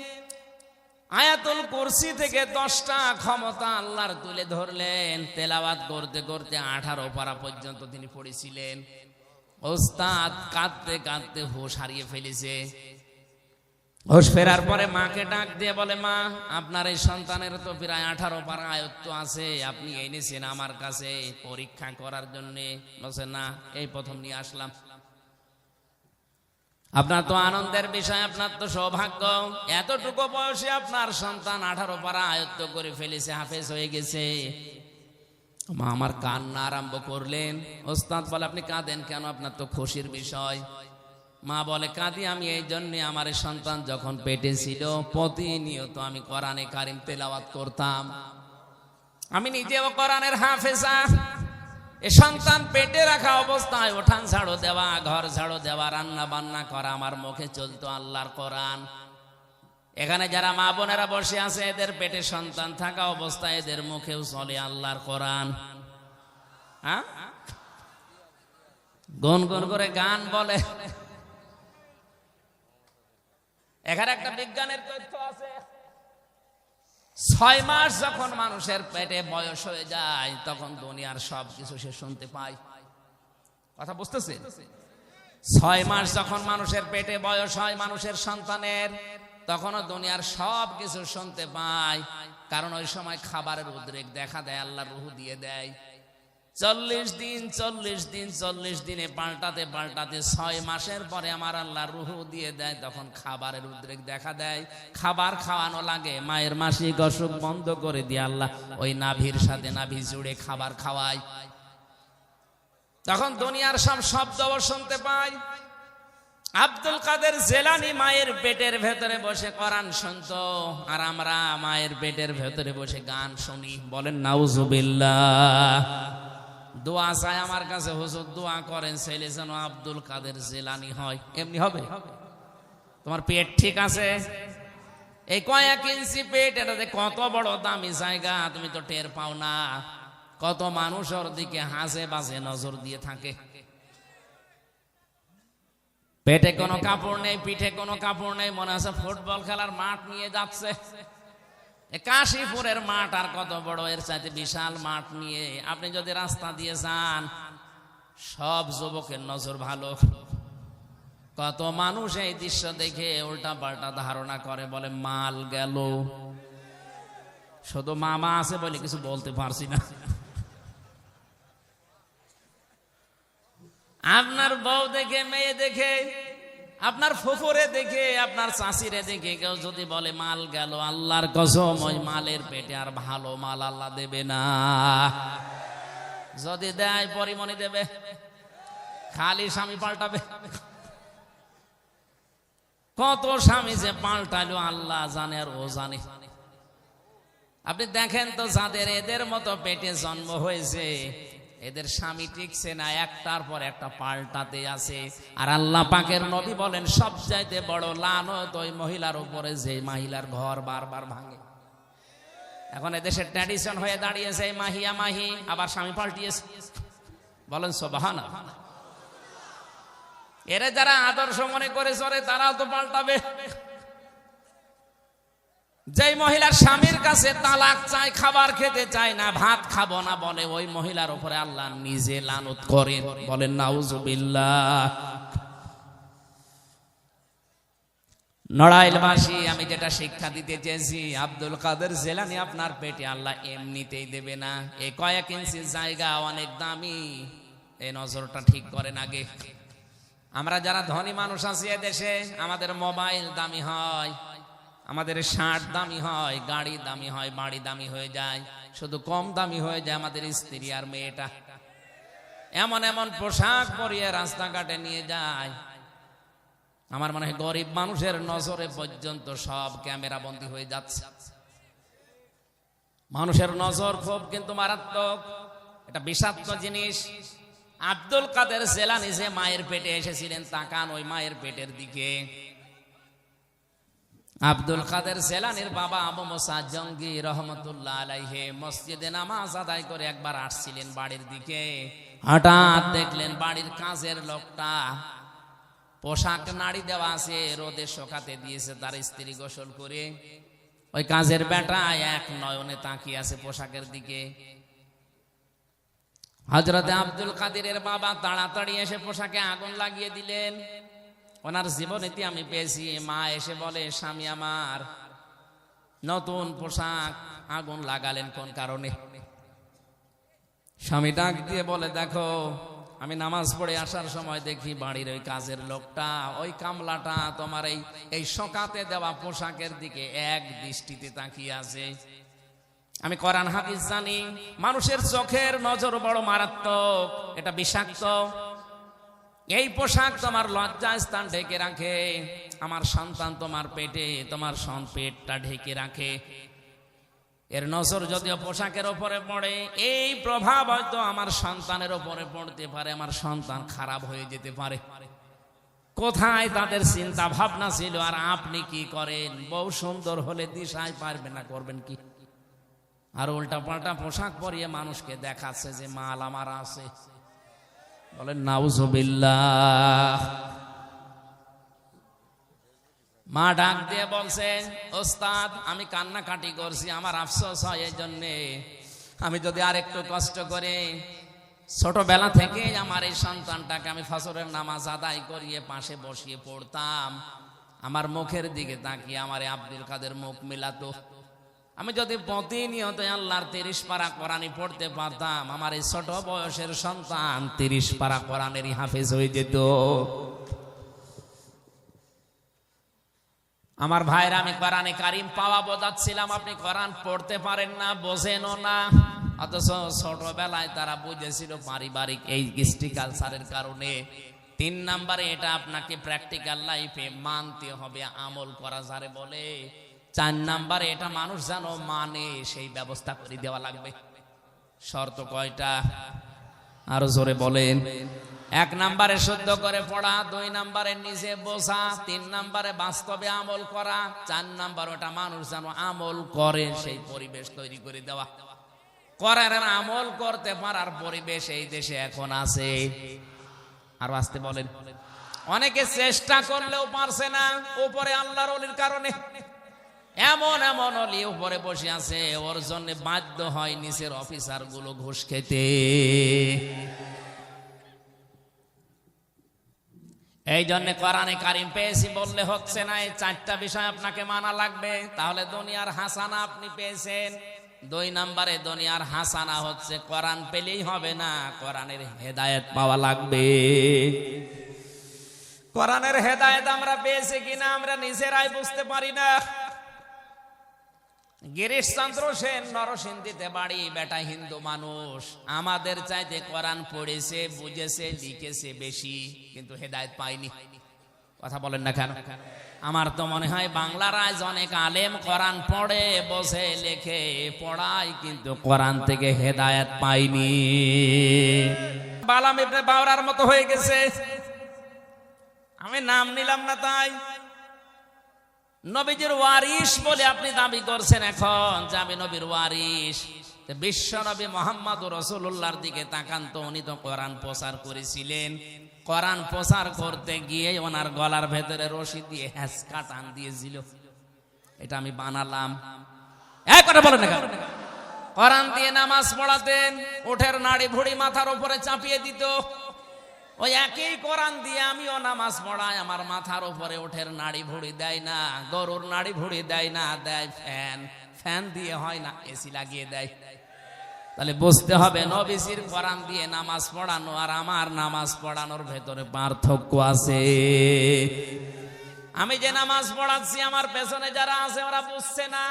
আয়াতুল কুরসি থেকে 10টা ক্ষমতা আল্লাহর তুলে ধরলেন। তেলাওয়াত করতে করতে 18 পারা পর্যন্ত তিনি পড়েছিলেন। ওস্তাদ কাঁদতে কাঁদতে হুঁশ হারিয়ে ফেলেছে। হুঁশ ফেরার পরে মাকে ডাক দিয়ে বলে, মা, আপনার এই সন্তানের তো প্রায় 18 পারা আয়ত্ত আছে, আপনি এনেছেন আমার কাছে পরীক্ষা করার জন্য। বলছে, না, এই প্রথম নিয়ে আসলাম। আপনার তো আনন্দের বিষয়, আপনার তো সৌভাগ্য, এতটুকু বয়সে আপনার সন্তান 18 পারা আয়ত্ত করে ফেলেছে, হাফেজ হয়ে গেছে। মা আমার কান্না আরম্ভ করলেন। ওস্তাদ বলে, আপনি কাঁদেন কেন? আপনার তো খুশির বিষয়। মা বলে, কাঁদি আমি এই জন্যে, আমার এই সন্তান যখন পেটে ছিল প্রতিনিয়ত আমি কোরআনে কারিম তেলাওয়াত করতাম। আমি নিজেও কোরআনের হাফেজা। এ সন্তান পেটে রাখা অবস্থায় উঠান ঝাড়ু দেওয়া, ঘর ঝাড়ু দেওয়া, রান্না বান্না করা, আমার মুখে চলতো আল্লাহর কোরআন। এখানে যারা মা বোনেরা বসে আছে, এদের পেটে সন্তান থাকা অবস্থায় এদের মুখেও চলে আল্লাহর কোরআন। হ্যাঁ, গুনগুন করে গান বলে। এখানে একটা বিজ্ঞানের তথ্য আছে, 6 মাস যখন মানুষের পেটে বয়স হয়ে যায় তখন দুনিয়ার সব কিছু সে শুনতে পায়। কথা বুঝতেছে? 6 মাস যখন মানুষের পেটে বয়স হয় মানুষের সন্তানের, তখনও দুনিয়ার সব কিছু শুনতে পায়। কারণ ওই সময় খাবারের উদ্রেক দেখা দেয়, আল্লাহ রূহ দিয়ে দেয়। 40 দিনে পাল্টাতে পাল্টাতে 6 মাসের পরে আমার আল্লাহ রূহ দিয়ে দেয়, তখন খাবারের উদ্রেক দেখা দেয়। খাবার খাওয়ানো লাগে, মায়ের মাসিক অসুখ বন্ধ করে দিয়ে আল্লাহ ওই নাভির সাথে নাভি জুড়ে খাবার খাওয়ায়। তখন দুনিয়ার সব শব্দ শুনতে পায়। আব্দুল কাদের জেলানী মায়ের পেটের ভেতরে বসে কোরআন শুনতো, আর আমরা মায়ের পেটের ভেতরে বসে গান শুনি। বলেন নাউজুবিল্লাহ। দোয়া চাই আমার কাছে, হুজুর দোয়া করেন ছেলে যেন আব্দুল কাদের জেলানী হয়। এমনি হবে? তোমার পেট ঠিক আছে? এই কয়েক ইঞ্চি পেট, এটাতে কত বড় দামি জায়গা তুমি তো টের পাও না। কত মানুষ ওর দিকে হাসে বাজে নজর দিয়ে থাকে। পেটে কোনো কাপড় নেই, পিঠে কোনো কাপড় নেই, মনে আছে ফুটবল খেলার মাঠ নিয়ে যাচ্ছে। কাশীপুরের মাঠ আর কত বড়, এর চাইতে বিশাল মাঠ নিয়ে আপনি যদি রাস্তা দিয়ে যান, সব যুবকের নজর ভালো। কত মানুষ এই দৃশ্য দেখে উল্টা পাল্টা ধারণা করে, বলে মাল গেল। শুধু মামা আছে বলে কিছু বলতে পারছি না। আপনার বউ দেখে, মেয়ে দেখে, আপনার ফুফুরে দেখে, আপনার চাষিরে দেখে কেউ যদি বলে মাল গেল, আল্লাহর কসম ওই মালের পেটে আর ভালো মাল আল্লাহ দেবে না। যদি দেয় পরিমণি দেবে, খালি স্বামী পাল্টাবে। কত স্বামী যে পাল্টালো আল্লাহ জানে আর ও জানে। আপনি দেখেন তো, যাদের এদের মতো পেটে জন্ম হয়েছে এদের স্বামী টিকছে না, একটার পর একটা পাল্টাতে আছে। আর আল্লাহ পাকের নবী বলেন সবচাইতে বড় লানত ওই মহিলার উপরে যে মহিলার ঘর বারবার ভাঙে। এখন এদেশের ট্র্যাডিশন হয়ে দাঁড়িয়েছে মাহিয়া মাহি, আবার স্বামী পাল্টিয়েছে। বলেন সুবহানাল্লাহ। এরা যারা আদর্শ মনে করে চলে তারাও তো পাল্টাবে। যেই মহিলার স্বামীর কাছে তালাক চায়, খাবার খেতে চায় না, ভাত খাবো না বলে, ওই মহিলার উপরে আল্লাহ নিজে লানত করেন। বলেন নাউজুবিল্লাহ। নড়াইলবাসী, আমি যেটা শিক্ষা দিতে চেয়েছি, আব্দুল কাদের জেলানী আপনার পেটে আল্লাহ এমনিতেই দেবে না। এই কয়েক ইঞ্চি জায়গা অনেক দামি, এই নজরটা ঠিক করেন আগে। আমরা যারা ধনী মানুষ আছি এদেশে, আমাদের মোবাইল দামি হয়, আমাদের শার্ট দামি হয়, গাড়ি দামি হয়, বাড়ি দামি হয়ে যায়। শুধু কম দামি হয়ে যায় আমাদের স্ত্রী আর মেয়েটা। এমন এমন পোশাক পরিয়ে রাস্তাঘাটে নিয়ে যায়, আমার মনে হয় গরিব মানুষের নজরে পর্যন্ত সব ক্যামেরা বন্দী হয়ে যাচ্ছে। মানুষের নজর খুব কিন্তু মারাত্মক। এটা বিষাক্ত জিনিস। আব্দুল কাদের জেলানী যে মায়ের পেটে এসেছিলেন, তাকান ওই মায়ের পেটের দিকে। আব্দুল কাদের জেলানীর বাবা আবু মুসা জঙ্গি রহমতুল্লাহ আলাইহি মসজিদে নামাজ আদায় করে একবার আসছিলেন বাড়ির দিকে। হঠাৎ দেখলেন বাড়ির কাজের লোকটা, পোশাক নাড়ি দেওয়া আছে, রোদে শুকাতে দিয়েছে তার স্ত্রী গোসল করে। ওই কাজের বেটা এক নয়নে তাকিয়ে আছে পোশাকের দিকে। হযরতে আব্দুল কাদিরের বাবা তাড়াতাড়ি এসে পোশাকে আগুন লাগিয়ে দিলেন। ওনার জীবনেতে আমি পেয়েছি, মা এসে বলে, স্বামী আমার নতুন পোশাক আগুন লাগালেন কোন কারণে? স্বামী ডাক দিয়ে বলে, দেখো আমি নামাজ পড়ে আসার সময় দেখি বাড়ির ওই কাজের লোকটা, ওই কামলাটা তোমার এই শোকাতে দেওয়া পোশাকের দিকে এক দৃষ্টিতে তাকিয়ে আছে। আমি কোরআন হাদিস জানি, মানুষের চোখের নজর বড় মারাত্মক, এটা বিষাক্ত। এই পোশাক তোমার লজ্জা স্থান ঢেকে রাখে, আমার সন্তান তোমার পেটে, তোমার পেটটা ঢেকে রাখে। এর নজর যদিও পোশাকের ওপরে পড়ে, এই প্রভাব হয়তো আমার সন্তানের ওপরে পড়তে পারে, আমার সন্তান খারাপ হয়ে যেতে পারে। কোথায় তাদের চিন্তা ভাবনা ছিল? আর আপনি কি করেন? বউ সুন্দর হলে দিশায় পারবে না, করবেন কি? আর উল্টা পাল্টা পোশাক পরিয়ে মানুষকে দেখাচ্ছে যে মাল আমার আছে। বলেন নাউজুবিল্লাহ। মা ডাক দিয়ে বলছে, ওস্তাদ আমি কান্নাকাটি করছি, আমার আফসোস হয় এই জন্যে, আমি যদি আর একটু কষ্ট করে ছোটবেলা থেকে আমার এই সন্তানটাকে আমি ফজরের নামাজ আদায় করিয়ে পাশে বসিয়ে পড়তাম, আমার মুখের দিকে তাকিয়ে আমার আব্দুল কাদের মুখ মিলাতো, আমি যদি প্রতিনিয়ত আল্লাহর 30 পারা কোরআনই পড়তে পারতাম, আমার এই ছোট বয়সের সন্তান 30 পারা কোরআনেরই হাফেজ হয়ে যেত। আমার ভাইরা, আমি কোরআনে কারিম পাওয়া বোঝাচ্ছিলাম, আপনি কোরআন পড়তে পারেন না, বোঝেনও না, অথচ ছোটবেলায় তারা বুঝেছিল পারিবারিক এই কৃষ্টি কালচারের কারণে। 3 নম্বরে এটা আপনাকে প্র্যাকটিক্যাল লাইফে মানতে হবে, আমল করা যারে বলে। 4 নম্বরে এটা মানুষ যেন মানে, সেই ব্যবস্থা করে দেওয়া লাগবে। শর্ত কয়টা? আরো জোরে বলেন। 1 নম্বরে শুদ্ধ করে পড়া, 2 নম্বরে নিজে বোঝা, 3 নম্বরে বাস্তবে আমল করা, 4 নম্বর ওটা মানুষ যেন আমল করে, সেই পরিবেশ তৈরি করে দেওয়া। করার আমল করতে পারার পরিবেশ এই দেশে এখন আছে। আর আসতে বলেন, অনেকে চেষ্টা করলেও পারছে না, উপরে আল্লাহর ওলির কারণে। এমন এমন ওলি উপরে বসে আছে, ওর জন্য বাধ্য হয় নিচের অফিসার গুলো ঘুষ খেতে। এই জন্য কোরআনে কারিম পেয়েছি বললে হচ্ছে না, এই 4টা বিষয় আপনাকে মানা লাগবে, তাহলে দুনিয়ার হাসানা আপনি পেয়েছেন। 2 নম্বরে দুনিয়ার হাসানা হচ্ছে কোরআন পেলেই হবে না, কোরআনের হেদায়েত পাওয়া লাগবে। কোরআনের হেদায়েত আমরা পেয়েছি কিনা আমরা নিজেরাই বুঝতে পারি না। গিরিশচন্দ্র সেন নরসিংদীতে বাড়ি, বেটা হিন্দু মানুষ, আমাদের চাইতে কোরআন পড়েছে, বুঝেছে, লিখেছে বেশি, কিন্তু হেদায়েত পায়নি। কথা বলেন না কেন? আমার তো মনে হয় বাংলার আজ অনেক আলেম কোরআন পড়ে, বসে, লেখে, পড়ায়, কিন্তু কোরআন থেকে হেদায়েত পায়নি। বালাম ইবনে বাওরার মতো হয়ে গেছে। আমি নাম নিলাম না, তাই নবীজির ওয়ারিস বলে আপনি দাবি করছেন এখন যে আমি নবীর ওয়ারিস। বিশ্ব নবী মুহাম্মদুর রাসূলুল্লাহর দিকে তাকান তো, উনি তো কোরআন প্রচার করেছিলেন। কোরআন প্রচার করতে গিয়ে ওনার গলার ভেতরে রশি দিয়ে হ্যাঁচকা টান দিয়েছিল, এটা আমি বানালাম। এক কথা বলেন না, কোরআন দিয়ে নামাজ পড়াতেন, উঠের নাড়ি ভুড়ি মাথার উপরে চাপিয়ে দিত। ওই একই কোরআন দিয়ে আমিও নামাজ পড়াই, আমার মাথার উপরে উঠের নাড়ি ভুড়ি দেয় না, গরুর নাড়ি ভুড়ি দেয় না, দেয় ফ্যান। ফ্যান দিয়ে হয় না, এসি লাগিয়ে দেয়। তাহলে বুঝতে হবে নবীজির কোরআন দিয়ে নামাজ পড়ানো আর আমার নামাজ পড়ানোর ভেতরে পার্থক্য আছে। আমি যে নামাজ পড়াচ্ছি, আমার পেছনে যারা আছে ওরা বুঝছে না,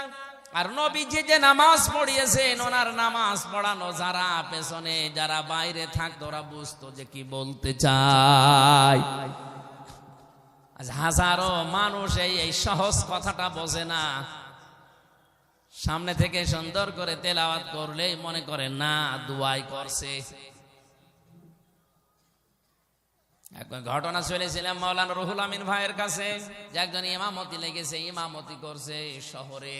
আর নবীজি যে নামাজ পড়িয়েছেন, ওনার নামাজ পড়ানো যারা পেছনে, যারা বাইরে থাকতো, ওরা বুঝতো যে কি বলতে চায়। হাজারো মানুষ এই সহজ কথাটা বোঝে না। সামনে থেকে সুন্দর করে তেলাওয়াত করলেই মনে করে না দুয়াই করছে। একবার ঘটনা চলেছিলাম মাওলানা রুহুল আমিন ভাইয়ের কাছে, যে একজন ইমামতি লেগেছে, ইমামতি করছে শহরে,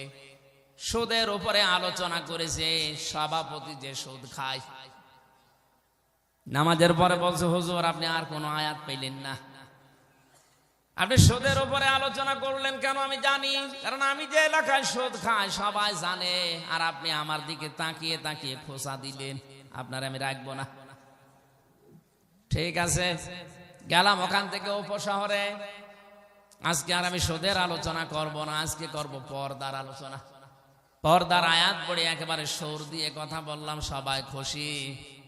সুদের উপরে আলোচনা করেছে। সভাপতি যে সুদ খায়, নামাজের পরে বলছে, হুজুর আপনি আর কোনো আয়াত পেলেন না, আপনি সুদের উপরে আলোচনা করলেন কেন? আমি জানি, কারণ আমি যে এলাকায় সুদ খাই সবাই জানে, আর আপনি আমার দিকে তাকিয়ে তাকিয়ে খোঁচা দিলেন, আপনার আমি রাখবো না। ঠিক আছে, গেলাম ওখান থেকে উপশহরে। আজকে আর আমি সুদের আলোচনা করব না, আজকে করব পর্দার আলোচনা। পর্দার আয়াত পড়ে একেবারে সুর দিয়ে কথা বললাম, সবাই খুশি।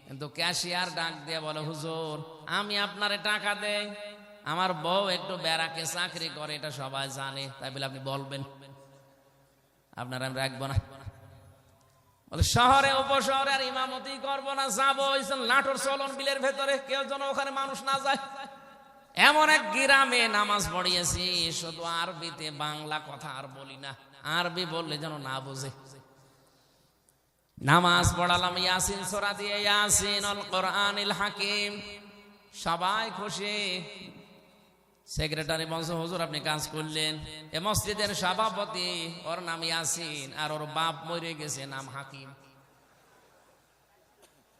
কিন্তু ক্যাশিয়ার ডাক দিয়ে বলে, হুজুর আমি আপনারে টাকা দেই, আমার বউ একটু ব্যারাকে চাকরি করে, এটা সবাই জানে, তাই বলে আপনি বলবেন আপনার আমি রাখবো না। বলে শহরে উপশহরে আর ইমামতি করবো না, যাবো নাটোর চলন বিলের ভেতরে, কেউ যেন ওখানে মানুষ না যায়, এমন এক গ্রামে নামাজ পড়িয়েছি, শুধু আরবিতে, বাংলা কথা আর বলি না, আরবি বললে যেন না বুঝে। নামাজ পড়ালাম ইয়াসিন সূরা দিয়ে, ইয়াসিন আল কোরআনিল হাকিম, সবাই খুশি। সেক্রেটারি বলছে, হুজুর আপনি কাজ করলেন। এ মসজিদের সভাপতি, ওর নাম ইয়াসিন, আর ওর বাপ মরে গেছে, নাম হাকিম।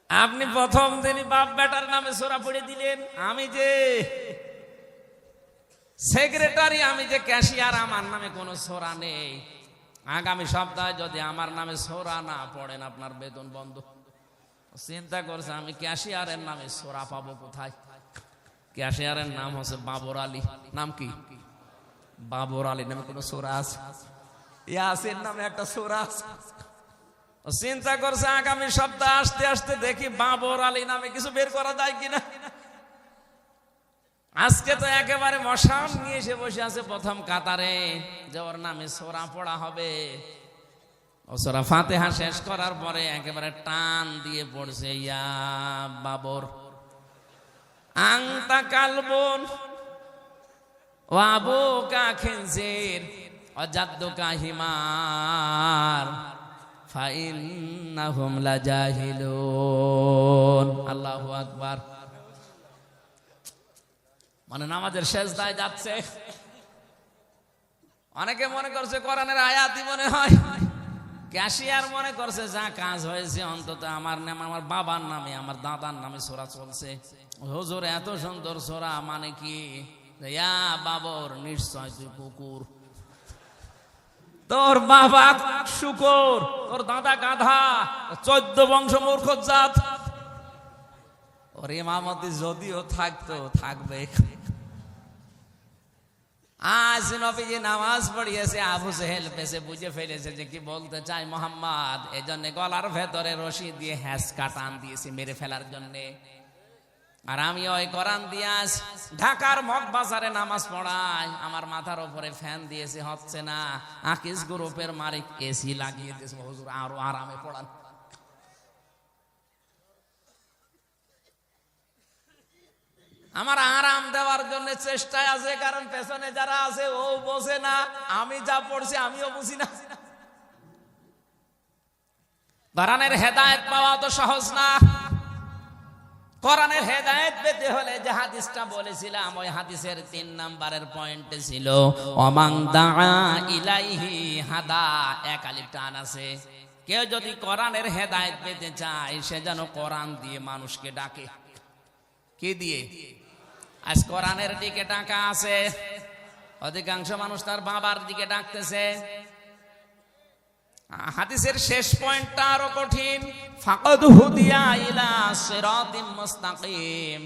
আপনি প্রথম দিনই বাপ বেটার নামে সূরা পড়ে দিলেন। আমি যে সেক্রেটারি, আমি যে ক্যাশিয়ার, আমার নামে কোনো সূরা নেই। আগামী সপ্তাহে যদি আমার নামে সূরা না পড়েন, আপনার বেতন বন্ধ। চিন্তা করছে, আমি ক্যাশিয়ারের নামে সূরা পাবো কোথায়? ক্যাশিয়ারের নাম হচ্ছে বাবর আলী। নাম কি? বাবর আলী নামে কোন সূরা আছে? ইয়াসিন নামে একটা সূরা আছে। চিন্তা করছে আগামী সপ্তাহ আসতে আসতে দেখি বাবর আলী নামে কিছু বের করা যায় কিনা। আজকে তো একেবারে মশান নিয়ে এসে বসে আছে প্রথম কাতারে, যে ওর নামে সূরা পড়া হবে। ও সূরা ফাতিহা শেষ করার পরে একেবারে টান দিয়ে পড়ছে, ইয়া বাবর আংতা কালবুন ওয়া আবুকা খিনজির ওয়া জাদ্দুকা হিমার ফাইন্নাহুম লাজাহিলুন। আল্লাহু আকবার। মানে নামাজের সেজদায় যাচ্ছে। অনেকে মনে করছে কোরআনের আয়াতই মনে হয়। ক্যাশিয়ার মনে করছে যা কাজ হয়েছে, অন্তত আমার নামে, আমার বাবার নামে, আমার দাদার নামে সূরা চলছে। হুজুর এত সুন্দর সূরা, মানে কি? ইয়া বাবর নিশ্চয় তুই কুকুর, তোর বাবা শুকর, তোর দাদা গাধা, 14 বংশ মূর্খ জাত। ওর ইমামতি যদিও থাকতো, থাকবে। আজ নবীজি নামাজ পড়িয়েছে, আবু জেহেল পেছে বুঝে ফেলেছে যে কি বলতে চাই মোহাম্মদ, এজন্য গলার ভেতরে রশি দিয়ে হ্যাস কাটান দিয়েছে মেরে ফেলার জন্য। আর আমি ওই কোরআন দিয়ে ঢাকার মগবাজারে নামাজ পড়াই, আমার মাথার উপরে ফ্যান দিয়েছে, হচ্ছে না। আকিস গ্রুপের মালিক এসি লাগিয়ে দিয়েছে, হুজুর আরো আরামে পড়ান। আমার আরাম দেওয়ার জন্য চেষ্টায় আছে, কারণ পেছনে যারা আছে ও বোঝে না, আমি যা পড়ছি আমিও বুঝি না। কোরআনের হেদায়েত পাওয়া তো সহজ না। কোরআনের হেদায়েত পেতে হলে যে হাদিসটা বলেছিলাম, ওই হাদিসের 3 নম্বরের পয়েন্টে ছিল ওমান দাআ ইলাইহি হাদা, এক আলিফ টান আছে। কেউ যদি কোরআনের হেদায়েত পেতে চায়, সে যেন কোরআন দিয়ে মানুষকে ডাকে। কি দিয়ে? আজ কোরআনের দিকে ডাকা আছে, অধিকাংশ মানুষ তার বাবার দিকে ডাকতেছে। হাদিসের শেষ পয়েন্টটা আরো কঠিন, ফাকাদ হুদিয়া ইলা সিরাতিম মুস্তাকিম।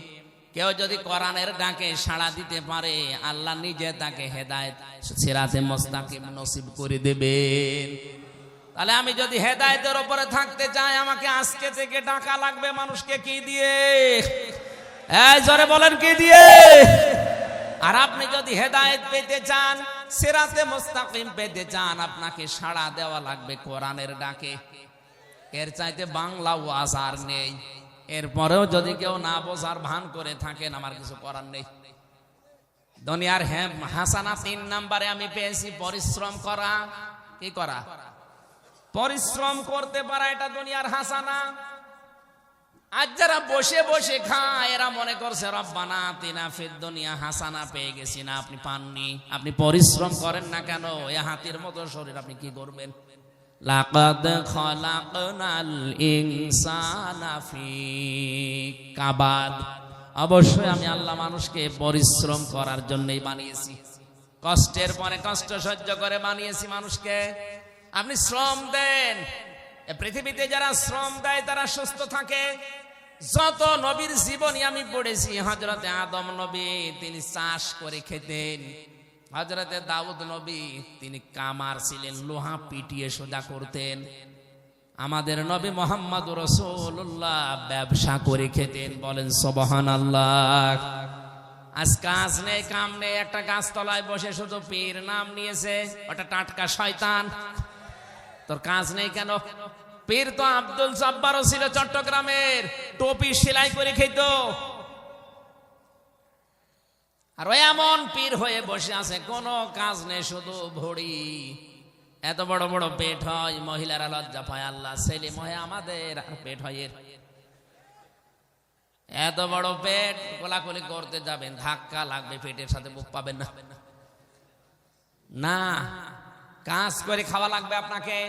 কেউ যদি কোরআনের ডাকে সাড়া দিতে পারে, আল্লাহ নিজে তাকে হেদায়েত সিরাতে মুস্তাকিম নসিব করে দেবেন। তাহলে আমি যদি হেদায়েতের উপরে থাকতে চাই, আমাকে আজকে থেকে ডাকা লাগবে মানুষকে। কি দিয়ে? এই জোরে বলেন, কি দিয়ে? আর আপনি যদি হেদায়েত পেতে চান, সিরাতে মুস্তাকিম পেতে চান, আপনাকে সাড়া দেওয়া লাগবে কোরআনের ডাকে। এর চাইতে বাংলা ওয়াজ আর নেই। এরপরেও যদি কেউ না বোঝার ভান করে থাকেন, আমার কিছু করার নেই। দুনিয়ার হাসানা 3 নম্বরে আমি পেয়েছি পরিশ্রম করা। কি করা? পরিশ্রম করতে পারা এটা দুনিয়ার হাসানা। আজ যারা বসে বসে খায় এরা মনে করছে রব্বানা আতিনা ফিদ দুনিয়া হাসানা পেয়ে গেছি, না আপনি পাননি। আপনি পরিশ্রম করেন না কেন? এই হাতির মতো শরীর আপনি কি করবেন? লাকাদ খালাকনাল ইনসানা ফি কাবাদ। অবশ্যই আমি আল্লাহ মানুষকে পরিশ্রম করার জন্যই বানিয়েছি, কষ্টের পরে কষ্ট সহ্য করে বানিয়েছি মানুষকে। আপনি শ্রম দেন, পৃথিবীতে যারা শ্রম দেয় তারা সুস্থ থাকে। যত নবীর জীবনী আমি পড়েছি, হযরতে আদম নবী তিনি চাষ করে খেতেন, হযরতে দাউদ নবী তিনি কামার ছিলেন, লোহা পিটিয়ে সোজা করতেন। আমাদের নবী মুহাম্মদুর রাসূলুল্লাহ ব্যবসা করে খেতেন। বলেন সুবহানাল্লাহ। আজ কাজ নেই কাম নেই, একটা গাছতলায় বসে শুধু পীর নাম নিয়েছে, ওটা টাটকা শয়তান। তোর কাজ নেই কেন? পীর তো আব্দুল জব্বারও ছিল চট্টগ্রামের, টুপি সেলাই করে খেত। আর এমন পীর হয়ে বসে আছে, কোনো কাজ নেই, শুধু ভড়ি। এত বড় বড় পেট হয়, মহিলারা লজ্জা পায়। আল্লাহ ছেলে মহে আমাদের আর পেট হয় এর। এত বড় পেট, কোলাকুলি করতে যাবেন ধাক্কা লাগবে, পেটের সাথে বুক পাবেন না। না, কাজ করে খাওয়া লাগবে আপনাকে।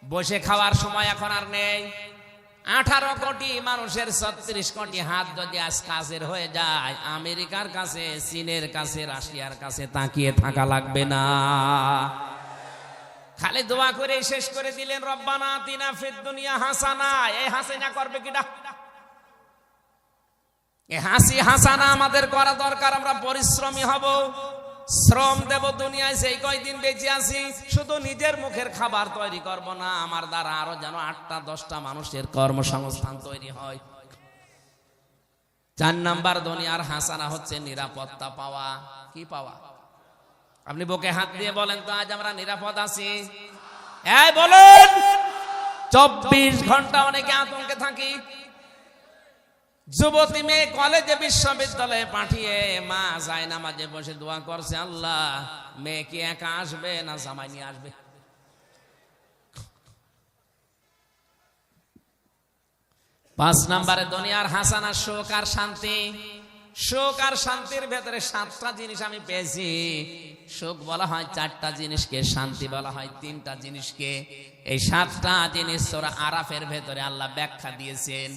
বসে খাওয়ার সময় এখন আর নেই। 18 কোটি মানুষের 36 কোটি হাত যদি আজ কাজের হয়ে যায়, আমেরিকার কাছে, চীনের কাছে, রাশিয়ার কাছে তাকিয়ে থাকা লাগবে না। খালি দোয়া করে শেষ করে দিলেন রব্বানা আতিনা ফিদ দুনিয়া হাসানা। এই হাসিনা করবে কিনা? এই হাসি হাসানা আমাদের করা দরকার। আমরা পরিশ্রমী হব, শ্রম দেব দুনিয়ায়। সেই কয়দিন বেঁচে আছি শুধু নিজের মুখের খাবার তৈরি করব না, আমার দ্বারা আরো যেন 8টা-10টা মানুষের কর্মসংস্থান তৈরি হয়। 4 নাম্বার দুনিয়ার হাসানা হচ্ছে নিরাপত্তা পাওয়া। কি পাওয়া? আপনি বুকে হাত দিয়ে বলেন তো, আজ আমরা নিরাপদ আছি? এই বলেন। 24 ঘন্টা অনেকে আতঙ্কে থাকি। যুবতী মেয়ে কলেজে বিশ্ববিদ্যালয়ে পাঠিয়ে মা যায় নামাজে বসে দোয়া করছে, আল্লাহ মেয়ে কি একা আসবে না জামাই নিয়ে আসবে? পাঁচ নাম্বারে দুনিয়ার হাসানা সুখ আর শান্তি। সুখ আর শান্তির ভেতরে 7টা জিনিস আমি পেয়েছি। সুখ বলা হয় 4টা জিনিসকে, শান্তি বলা হয় 3টা জিনিসকে। এই 7টা জিনিস সূরা আরাফের ভেতরে আল্লাহ ব্যাখ্যা দিয়েছেন।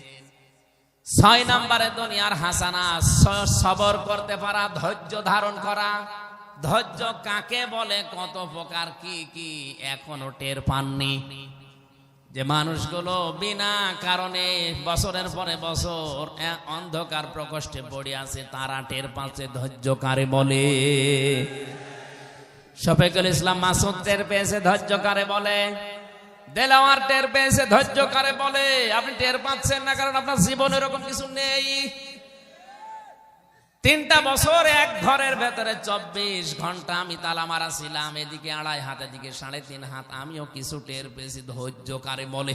6 নাম্বারে দুনিয়ার হাসানা সবর করতে পারা, ধৈর্য ধারণ করা। ধৈর্য কাকে বলে, কত প্রকার, কি কি এখনো টের পাননি। যে মানুষগুলো বিনা কারণে বছরের পরে বছর অন্ধকার প্রকোষ্ঠে পড়ে আছে, তারা টের পাচ্ছে ধৈর্য কারে বলে। শফিকুল ইসলাম মাসুদ টের পেয়েছে ধৈর্য কারে বলে। দেলাওয়ার টের পেয়েছে ধৈর্য কারে বলে। আপনি টের পাচ্ছেন না কারণ আপনার জীবনে এরকম কিছু নেই। 3টা বছর এক ঘরের ভেতরে 24 ঘন্টা আমি তালা মারা ছিলাম, এদিকে 2.5 হাত, এদিকে 3.5 হাত। আমিও কিছু টের পেয়েছি ধৈর্য কারে বলে।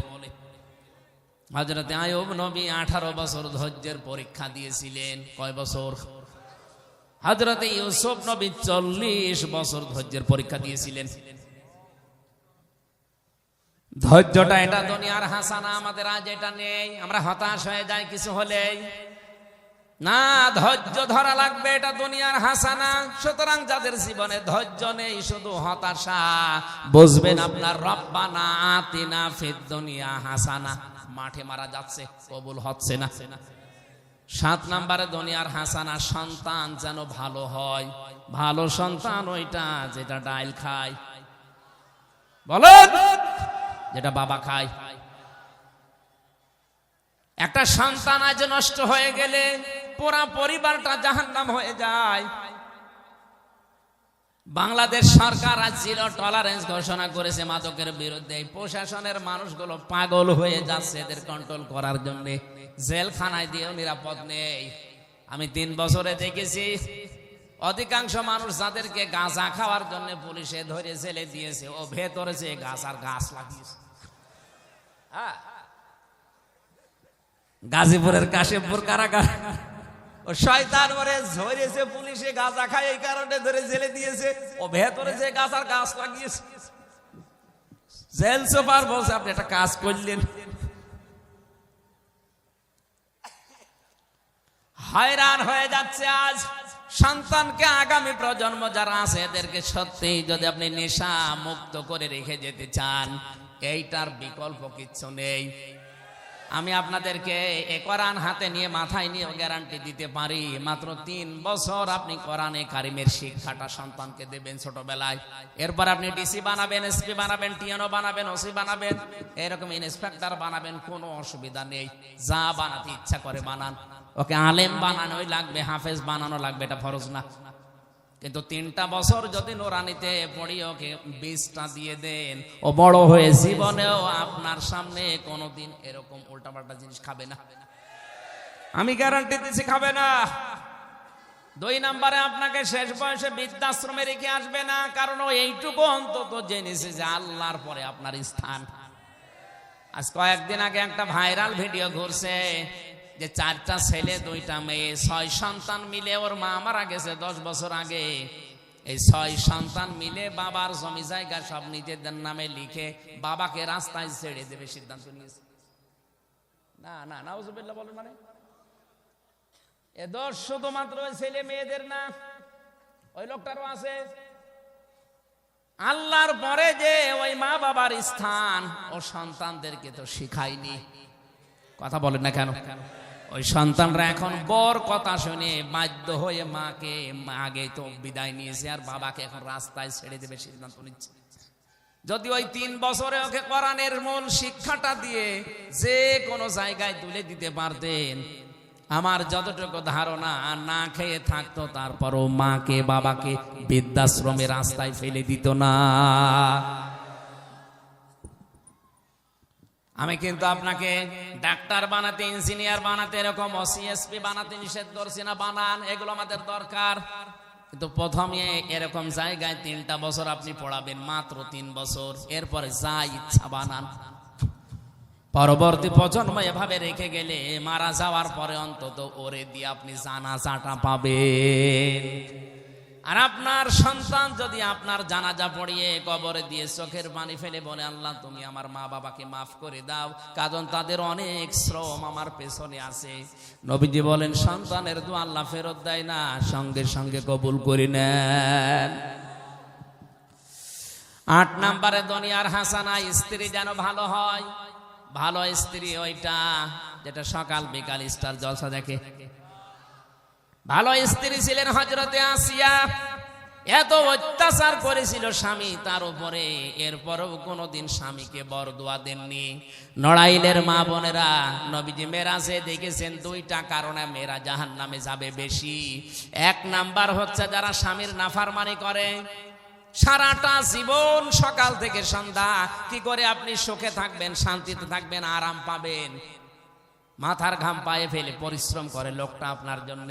হযরতে আইয়ুব নবী 18 বছর ধৈর্যের পরীক্ষা দিয়েছিলেন। কয় বছর? হযরতে ইউসুফ নবী 40 বছর ধৈর্যের পরীক্ষা দিয়েছিলেন। ধৈর্যটা এটা দুনিয়ার হাসানা। আমাদের আজ এটা নেই, আমরা হতাশ হয়ে যাই কিছু হলেই। না, ধৈর্য ধরা লাগবে, এটা দুনিয়ার হাসানা। সুতরাং যাদের জীবনে ধৈর্য নেই, শুধু হতাশা, বুঝবেন আপনার রব্বানা আতিনা ফিদ দুনিয়া হাসানা মাঠে মারা যাচ্ছে, কবুল হচ্ছে না। 7 নাম্বারে দুনিয়ার হাসানা সন্তান যেন ভালো হয়। ভালো সন্তান ওইটা যেটা ডাইল খায়, বলেন, যেটা বাবা খায়। একটা সন্তান আজ নষ্ট হয়ে গেলে পুরা পরিবারটা জাহান্নাম হয়ে যায়। বাংলাদেশ সরকার আজ জিরো টলারেন্স ঘোষণা করেছে মাদকের বিরুদ্ধে। প্রশাসনের মানুষগুলো পাগল হয়ে যাচ্ছে এদের কন্ট্রোল করার জন্য। জেলখানায় দিয়েও নিরাপদ নেই। আমি 3 বছরে দেখেছি অধিকাংশ মানুষ যাদেরকে গাঁজা খাওয়ার জন্য পুলিশে ধরে জেলে দিয়েছে, ও ভেতরে যে গাছ লাগিয়েছে। গাজীপুরের কাশিমপুর কারাগার, ও শয়তান মরে ধরেছে পুলিশে, গাঁজা খায় এই কারণে ধরে জেলে দিয়েছে, ও ভেতরে যে গাছ লাগিয়েছে। জেল সুপার বলছে আপনি একটা কাজ করলেন। হয়রান হয়ে যাচ্ছে আজ সন্তানকে, আগামী প্রজন্ম যারা আছে এদেরকে সত্যি যদি আপনি নেশা মুক্ত করে রেখে যেতে চান, এইটার বিকল্প কিচ্ছু নেই। আমি আপনাদেরকে কোরআন হাতে নিয়ে মাথায় নিয়ে গ্যারান্টি দিতে পারি, মাত্র 3 বছর আপনি কোরআনে কারিমের শিক্ষাটা সন্তানকে দেবেন ছোটবেলায়। এরপর আপনি ডিসি বানাবেন, এসপি বানাবেন, টিএনও বানাবেন, ওসি বানাবেন, এরকম ইন্সপেক্টর বানাবেন, কোনো অসুবিধা নেই। যা বানাতে ইচ্ছা করে বানান। ওকে আলেম বানানোই লাগবে, হাফেজ বানানো লাগবে, এটা ফরজ না। কিন্তু 3টা বছর যদি নুরানিতে পড়িয়ে ওকে 20টা দিয়ে দেন, ও বড় হয়ে জীবনেও আপনার সামনে কোনোদিন এরকম উল্টাপাল্টা জিনিস খাবে না। আমি গ্যারান্টি দিচ্ছি খাবে না। 2 নম্বরে আপনাকে শেষ বয়সে বৃদ্ধাশ্রমে রেখে আসবে না, কারণ ও এইটুকু অন্তত জেনেছে যে আল্লাহর পরে আপনার স্থান। আজ কয়েকদিন আগে একটা ভাইরাল ভিডিও ঘুরছে যে 4টা ছেলে 2টা মেয়ে, 6 সন্তান মিলে, ওর মা মারা গেছে 10 বছর আগে। এই 6 সন্তান মিলে বাবার জমি জায়গা সব নিজেদের নামে লিখে বাবাকে রাস্তায় ছেড়ে দেবে সিদ্ধান্ত নিয়েছে। না না নাউজুবিল্লাহ বলেন। মানে এ দোষ শুধুমাত্র ওই ছেলে মেয়েদের না, ওই লোকটারও আছে। আল্লাহর পরে যে ওই মা বাবার স্থান ও সন্তানদেরকে তো শিখায়নি। কথা বলেন না কেন? ওই সন্তানরা এখন বর কথা শুনে বাধ্য হয়ে মাকে আগে তো বিদায় নিয়েছে, আর বাবাকে এখন রাস্তায় ছেড়ে দেবে সিদ্ধান্ত নিচ্ছে। যদি ওই 3 বছরে ওকে কোরআনের মূল শিক্ষাটা দিয়ে যে কোনো জায়গায় তুলে দিতে পারতেন, আমার যতটুকু ধারণা না খেয়ে থাকতো, তারপরও মাকে বাবাকে বৃদ্ধাশ্রমে রাস্তায় ফেলে দিত না। আমি কিন্তু আপনাকে ডাক্তার বানাতে, ইঞ্জিনিয়ার বানাতে, এরকম ওসিএসপি বানাতে নিষেধ করছি না, বানান, এগুলো আমাদের দরকার। কিন্তু প্রথমে এরকম জায়গায় 3টা বছর আপনি পড়াবেন, মাত্র 3 বছর। এরপরে যা ইচ্ছা বানান। পরবর্তী প্রজন্ম এভাবে রেখে গেলে মারা যাওয়ার পরে অন্তত ওরে দিয়ে আপনি জানাজাটা পাবেন। আর আপনার সন্তান যদি আপনার জানাজা পড়িয়ে কবরে দিয়ে চোখের পানি ফেলে বলে, আল্লাহ তুমি আমার মা বাবাকে মাফ করে দাও, কারণ তাদের অনেক শ্রম আমার পেছনে আছে, নবীজি বলেন সন্তানের দোয়া আল্লাহ ফেরত দেয় না, সঙ্গে সঙ্গে কবুল করে নেন। 8 নম্বরে দুনিয়ার হাসানা, স্ত্রী যেন ভালো হয়। ভালো স্ত্রী ওইটা যেটা সকাল বিকাল স্টার জলসা দেখে। ভালো স্ত্রী ছিলেন হযরতে আসিয়া। এত অত্যাচার করেছিল স্বামী তার উপরে, এরপরেও কোনোদিন স্বামীকে বরদোয়া দেননি। নড়াইলের মা বোনেরা, নবীজি মেরাজে দেখেছেন 2টা কারণে মেয়েরা জাহান্নামে যাবে বেশি। 1 নাম্বার হচ্ছে যারা স্বামীর নাফরমানি করে। সারাটা জীবন সকাল থেকে সন্ধ্যা কি করে আপনি সুখে থাকবেন, শান্তিতে থাকবেন, আরাম পাবেন, মাথার ঘাম পায়ে ফেলে পরিশ্রম করে লোকটা আপনার জন্য।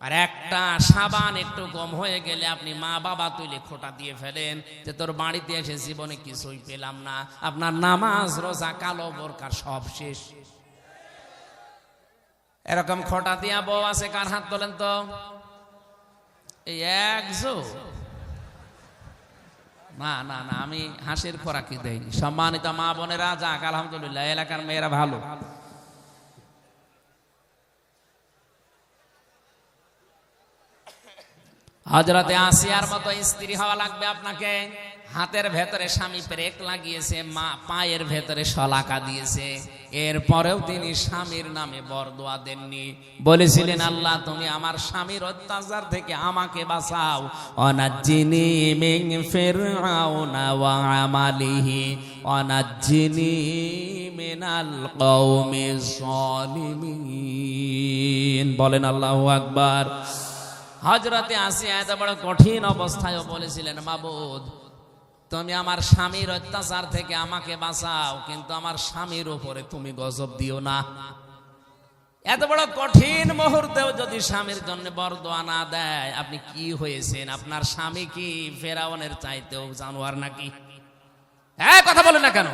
আর একটা সাবান একটু কম হয়ে গেলে আপনি মা বাবা তুলে খোঁটা দিয়ে ফেলেন যে তোর বাড়িতে এসে জীবনে কিছুই পেলাম না। আপনার নামাজ রোজা কালো বোরকা সব শেষ। এরকম খোঁটা দিয়া বউ আছে কার? হাত তোলেন তো। এই একজন না না না, আমি হাসির খোরাকি দেইনি। সম্মানিত মা বোনেরা, যাক আলহামদুলিল্লাহ এলাকার মেয়েরা ভালো। হযরতে আসিয়ার মতো স্ত্রী হওয়া লাগবে আপনাকে। হাতের ভেতরে স্বামী ব্রেক লাগিয়েছে, মা পায়ের ভেতরে শলাকা দিয়েছে, এরপরেও তিনি স্বামীর নামে বরদোয়া দেননি। বলেছিলেন আল্লাহ তুমি আমার স্বামীর অত্যাচার থেকে আমাকে বাঁচাও। অনাজ্জিনি মিন ফিরআউনা ওয়া আমালিহি অনাজ্জিনি মিনাল কওমিজ যালিমিন। বলেন আল্লাহু আকবার। হযরতে আসিয়া এত বড় কঠিন অবস্থায়ও বলেছিলেন মাবুদ তুমি আমার স্বামীর অত্যাচার থেকে আমাকে বাঁচাও, কিন্তু আমার স্বামীর উপরে তুমি গজব দিও না। এত বড় কঠিন মুহূর্তেও যদি স্বামীর জন্য বরদোয়া না দেয়, আপনি কি হয়েছেন? আপনার স্বামী কি ফেরাউনের চাইতেও জানোয়ার নাকি? হ্যাঁ, কথা বলেন না কেন?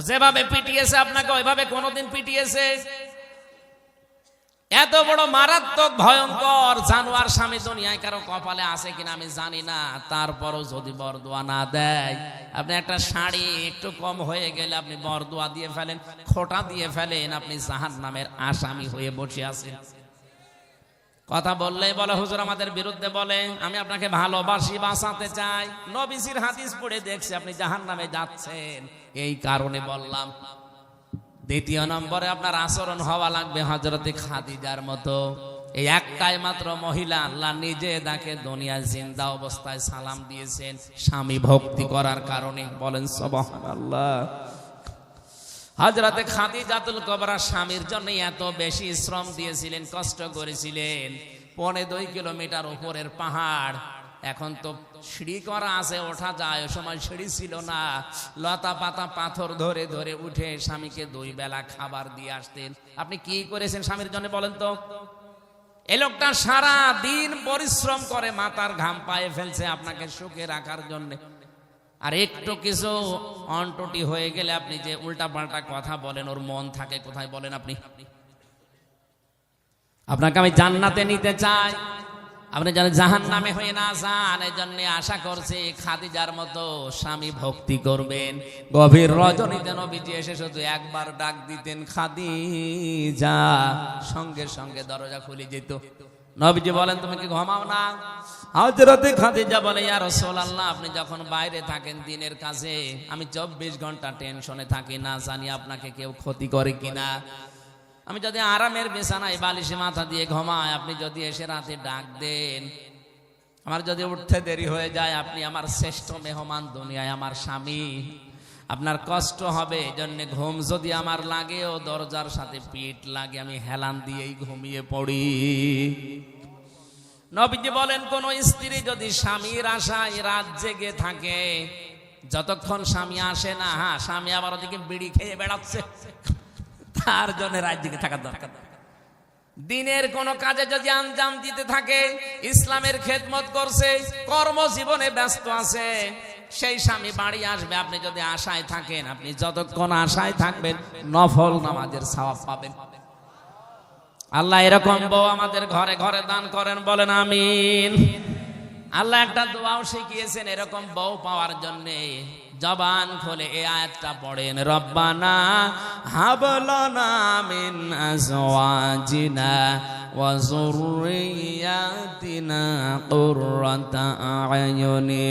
যেভাবে পিটিয়েছে আপনাকে ওইভাবে কোনোদিন পিটিয়েছে? এত বড় মারাত্মক ভয়ঙ্কর জানোয়ার স্বামী দুনিয়ায় কারো কপালে আছে কিনা আমি জানি না, তারপরও যদি বরদোয়া না দেয়, আপনি একটা শাড়ি একটু কম হয়ে গেলে আপনি বরদোয়া দিয়ে ফেলেন, খোঁটা দিয়ে ফেলেন, আপনি জাহান্নামের আসামি হয়ে বসে আছেন। কথা বললেই বলে হুজুর আমাদের বিরুদ্ধে বলে, আমি আপনাকে ভালোবাসি, বাঁচাতে চাই। নবীজির হাদিস পড়ে দেখছি আপনি জাহান্নামে যাচ্ছেন, এই কারণে বললাম। দ্বিতীয় নম্বরে আপনার আচরণ হওয়া লাগবে হযরতে খাদিজার মতো। এই একটাই মাত্র মহিলা আল্লাহ নিজে তাকে দুনিয়া জিন্দা অবস্থায় সালাম দিয়েছেন স্বামী ভক্তি করার কারণে। বলেন সুবহানাল্লাহ। হযরতে খাদিজাতুল কুবরা স্বামীর জন্য এত বেশি শ্রম দিয়েছিলেন, কষ্ট করেছিলেন। 2.5 কিলোমিটার উপরের পাহাড়, এখন তো সিঁড়ি করা আছে, ওঠা যায়, ওই সময় সিঁড়ি ছিল না। লতা পাতা পাথর ধরে ধরে উঠে স্বামীকে 2 বেলা খাবার দিয়ে আসতেন। আপনি কি করেছেন স্বামীর জন্য বলেন তো? এই লোকটা সারা দিন পরিশ্রম করে মাথার ঘাম পায়ে ফেলছে আপনাকে সুখে রাখার জন্য। আর একটু কিছু অন্টটি হয়ে গেলে আপনি যে উল্টা পাল্টা কথা বলেন, ওর মন থাকে কোথায় বলেন আপনি? আপনাকে আমি জান্নাতে নিতে চাই, আপনি যেন জাহান্নামে হয়ে না যান, এই জন্য আশা করছি খাদিজার মতো স্বামী ভক্তি করবেন। গভীর রজনীতে নবীজি এসে শুধু একবার ডাক দিতেন খাদিজা, সঙ্গে সঙ্গে দরজা খুলে যেত। নবীজি বলেন তুমি কি ঘুমাও না? হযরতে খাদিজা বলে ইয়া রাসূলুল্লাহ, আপনি যখন বাইরে থাকেন দিনের কাজে, আমি 24 ঘন্টা টেনশনে থাকি, না জানি আপনাকে কেউ ক্ষতি করে কিনা। আমি যদি আরামের বিছানায় বালিশে মাথা দিয়ে ঘুমাই, আপনি যদি এসে রাতে ডাক দেন, আমার যদি উঠতে দেরি হয়ে যায়, আপনি আমার শ্রেষ্ঠ মেহমান দুনিয়ায়, আমার স্বামী, আপনার কষ্ট হবে। এজন্য ঘুম যদি আমার লাগেও দরজার সাথে পিঠ লাগে, আমি হেলান দিয়েই ঘুমিয়ে পড়ি। নবীজি বলেন কোন স্ত্রী যদি স্বামীর আশায় রাত জেগে থাকে, যতক্ষণ স্বামী আসে না, স্বামী আবার ওদিকে বিড়ি খেয়ে বেড়াচ্ছে, তার জন্য রাত জেগে থাকার দরকার। দিনের কোন কাজে যদি আঞ্জাম দিতে থাকে, ইসলামের খেদমত করছে, কর্মজীবনে ব্যস্ত আছে, সেই স্বামী বাড়ি আসবে। আপনি যদি আশায় থাকেন, আপনি যতক্ষণ আশায় থাকবেন নফল নামাজের সওয়াব পাবেন। আল্লাহ এরকম বউ আমাদের ঘরে ঘরে দান করেন, বলেন আমিন। আল্লাহ একটা দোয়াও শিখিয়েছেন এরকম বউ পাওয়ার জন্য। জবান খুলে এই আয়াতটা পড়েন, রব্বানা হাবলানা মিন আজওয়াজিনা ওয়া যুররিয়াতিনা কুররাতা আ'য়ুনি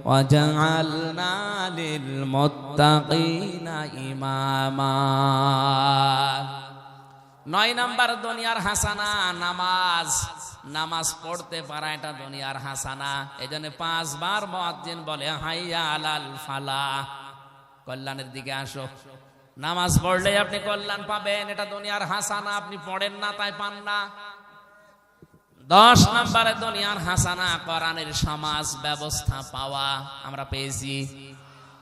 ওয়াজআলনা লিল মুত্তাকিনা ইমামা। 9 নাম্বার দুনিয়ার হাসানা নামাজ। নামাজ পড়তে পারা এটা দুনিয়ার হাসানা। এজন্য 5 বার মুয়াজ্জিন বলে হাইয়া আলাল ফালাহ, কল্যাণের দিকে আসো। নামাজ পড়লে আপনি কল্যাণ পাবেন, এটা দুনিয়ার হাসানা। আপনি পড়েন না তাই পান না। 10 নম্বরে দুনিয়ার হাসানা কোরআনের সমাজ ব্যবস্থা পাওয়া। আমরা পেয়েছি,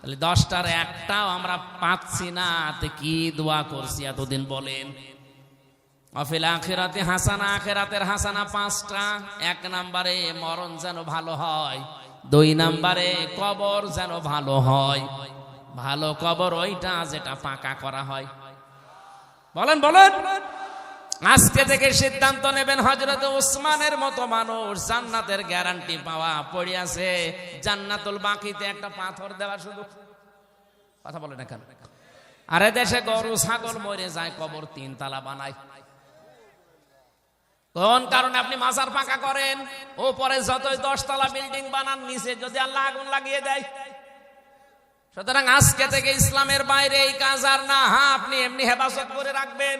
তাহলে 10টার একটাও আমরা পাচ্ছি না। তে কি দোয়া করছি এতদিন বলেন? অফিল আখিরাতে হাসানা, আখিরাতের হাসানা 5টা। 1 নম্বরে মরণ যেন ভালো হয়, 2 নম্বরে কবর যেন ভালো হয়। ভালো কবর ওইটা যেটা পাকা করা হয়। বলেন বলেন। আজকে থেকে সিদ্ধান্ত নেবেন, হযরত ওসমানের মতো মানুষ জান্নাতের গ্যারান্টি পাওয়া পড়ে আছে। জান্নাতুল বাকিতে একটা পাথর দেওয়া শুধু। কথা বলে না কেন? আরে দেশে গরু ছাগল মরে যায়, কবর 3 তলা বানায়। কোন কারণে? আপনি মাজার পাকা করেন, ওপরে যতই 10 তলা বিল্ডিং বানান, নিচে যদি আল্লাহ আগুন লাগিয়ে দেয়। সুতরাং আজকে থেকে ইসলামের বাইরে এই কাজ আর না। আপনি এমনি হেফাজত করে রাখবেন,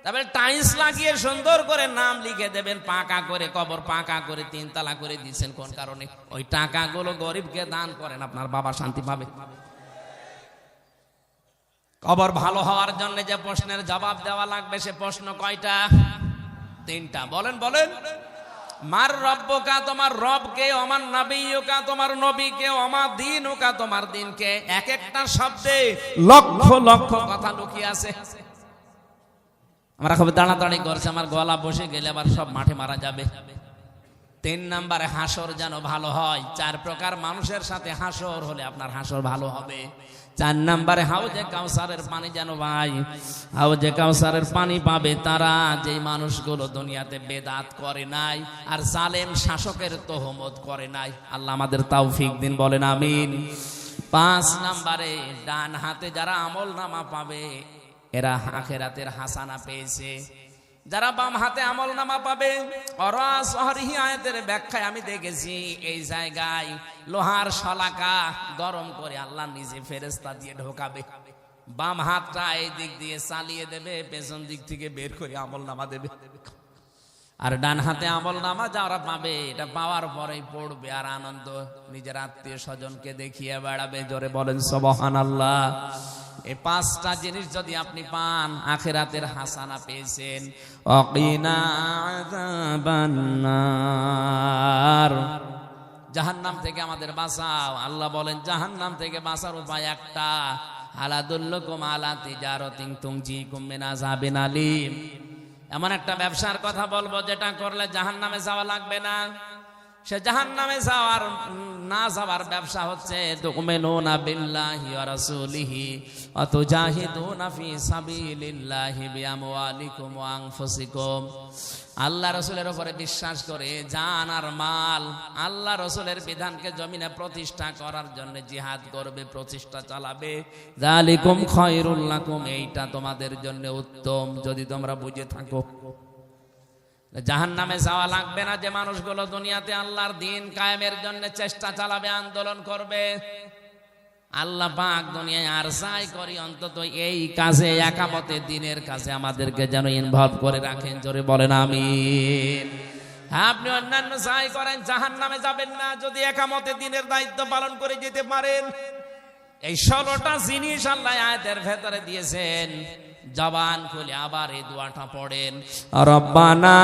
তারপরে টাইলস লাগিয়ে সুন্দর করে নাম লিখে দেবেন, পাকা করে কবর পাকা করে 3 তলা করে দিচ্ছেন। কোন কারণে? ওই টাকাগুলো গরিবকে দান করেন, আপনার বাবা শান্তি পাবে। কবর ভালো হওয়ার জন্য যে প্রশ্নের জবাব দেওয়া লাগবে, সে প্রশ্ন কয়টা? 3টা। বলেন বলেন। মার রব্বুকা, তোমার রবকে, আমার নবিয়ুকা, তোমার নবীকে, আমার দীনুকা, তোমার দিনকে। এক একটা শব্দে লক্ষ লক্ষ কথা লুকিয়ে আছে। আমরা খুব দাঁড়াতাড়ি করছে, আমার গলা বসে গেলে আবার সব মাঠে মারা যাবে। তিন নম্বরে হাসর যেন ভালো হয়। 4 প্রকার মানুষের সাথে হাসর হলে আপনার হাসর ভালো হবে। 4 নম্বরে হাউজে কাউসারের পানি যেন ভাই, হাউজে কাউসারের পানি পাবে তারা যেই মানুষগুলো দুনিয়াতে বেদাত করে নাই আর জালেম শাসকের তোহমত করে নাই। আল্লাহ আমাদের তৌফিক দিন, বলেন আমিন। 5 নম্বরে ডান হাতে যারা আমল নামা পাবে এরা আখিরাতের হাসানা পেয়েছে। যারা বাম হাতে আমল নামা পাবে, অরাসহরিহি আয়াতের ব্যাখ্যায় আমি দেখেছি এই জায়গায় লোহার শলাকা গরম করে আল্লাহ নিজে ফেরেশতা দিয়ে ঢোকাবে। বাম হাতটা এই দিক দিয়ে চালিয়ে দেবে, পেছন দিক থেকে বের করে আমল নামা দেবে। আর ডান হাতে আমল নামা যারা পাবে এটা পাওয়ার পরেই পড়বে আর আনন্দ নিজের আত্মীয় স্বজনকে দেখিয়ে বেড়াবে। জোরে বলেন সুবহানাল্লাহ। এই 5টা জিনিস যদি আপনি পান আখিরাতের হাসানা পেয়েছেন। ওয়াকিনা আযাবান্নার, জাহান্নাম থেকে আমাদের বাঁচাও। আল্লাহ বলেন জাহান্নাম থেকে বাঁচার উপায় একটা, আলাদুল্লুকুম আলা তিজারাতিন তুনজিকুম মিন আযাবিন আলীম। এমন একটা ব্যবসার কথা বলবো যেটা করলে জাহান্নামে যাওয়া লাগবে না। সে জাহান্নামে যাওয়ার না যাওয়ার ব্যবসা হচ্ছে তুমিনুনা বিল্লাহি ওয়া রাসূলিহি ওয়া তুজাহিদুনা ফি সাবিলিল্লাহি বিআমওয়ালিকুম ওয়া আনফুসিকুম। আল্লাহ রাসূলের উপরে বিশ্বাস করে জান আর মাল আল্লাহ রাসূলের বিধানকে জমিনে প্রতিষ্ঠা করার জন্য জিহাদ করবে, প্রচেষ্টা চালাবে। যালিকুম খায়রুল লাকুম, এইটা তোমাদের জন্য উত্তম যদি তোমরা বুঝে থাকো। জাহান্নামে যাওয়া লাগবে না যে মানুষগুলো দুনিয়াতে আল্লাহর দ্বীন কায়েমের জন্য চেষ্টা চালাবে, আন্দোলন করবে। আল্লাহ পাক দুনিয়ায় আর যাই করি অন্তত এই কাজে একামতে দ্বীনের কাজে আমাদেরকে যেন ইনভলভ করে রাখেন। জোরে বলেন আমিন। আপনি অন্যান্য যাই করেন জাহান্নামে যাবেন না যদি একামতে দ্বীনের দায়িত্ব পালন করে যেতে পারেন। এই 16টা জিনিস আল্লাহ আয়াতের ভেতরে দিয়েছেন। জবান খুলে আবার এই দোয়াটা পড়েন, রব্বানা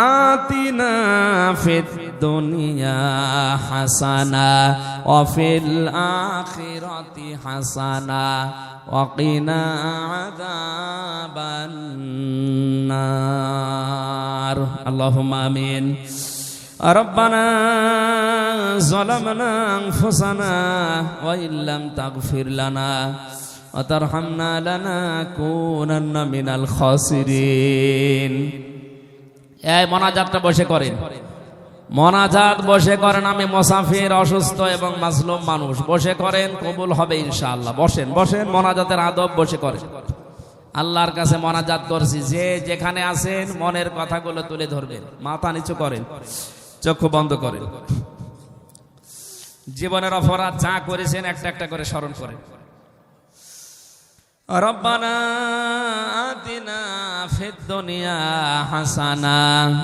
আতিনা ফিদ দুনিয়া হাসানা ওয়া ফিল আখিরাতি হাসানা ওয়া কিনা আযাবান নার। আল্লাহুম্মা আমিন। রব্বানা যালামনা আনফুসানা ওয়া ইল্লাম তাগফির লানা ওয়া তারহামনা লানাকুনান্না মিনাল খাসিরিন। এই মোনাজাতটা বসে করেন, মোনাজাত বসে করেন। আমি মুসাফির, অসুস্থ এবং মাজলুম মানুষ, বসে করেন, কবুল হবে ইনশাআল্লাহ। বসেন বসেন, মোনাজাতের আদব বসে করেন। আল্লাহর কাছে মোনাজাত করছি, যে যেখানে আছেন মনের কথাগুলো তুলে ধরবেন। মাথা নিচু করেন, চক্ষু বন্ধ করেন। জীবনের অপরাধ যা করেছেন একটা একটা করে স্মরণ করেন। রব্বানা আতিনা ফিদ দুনিয়া হাসানা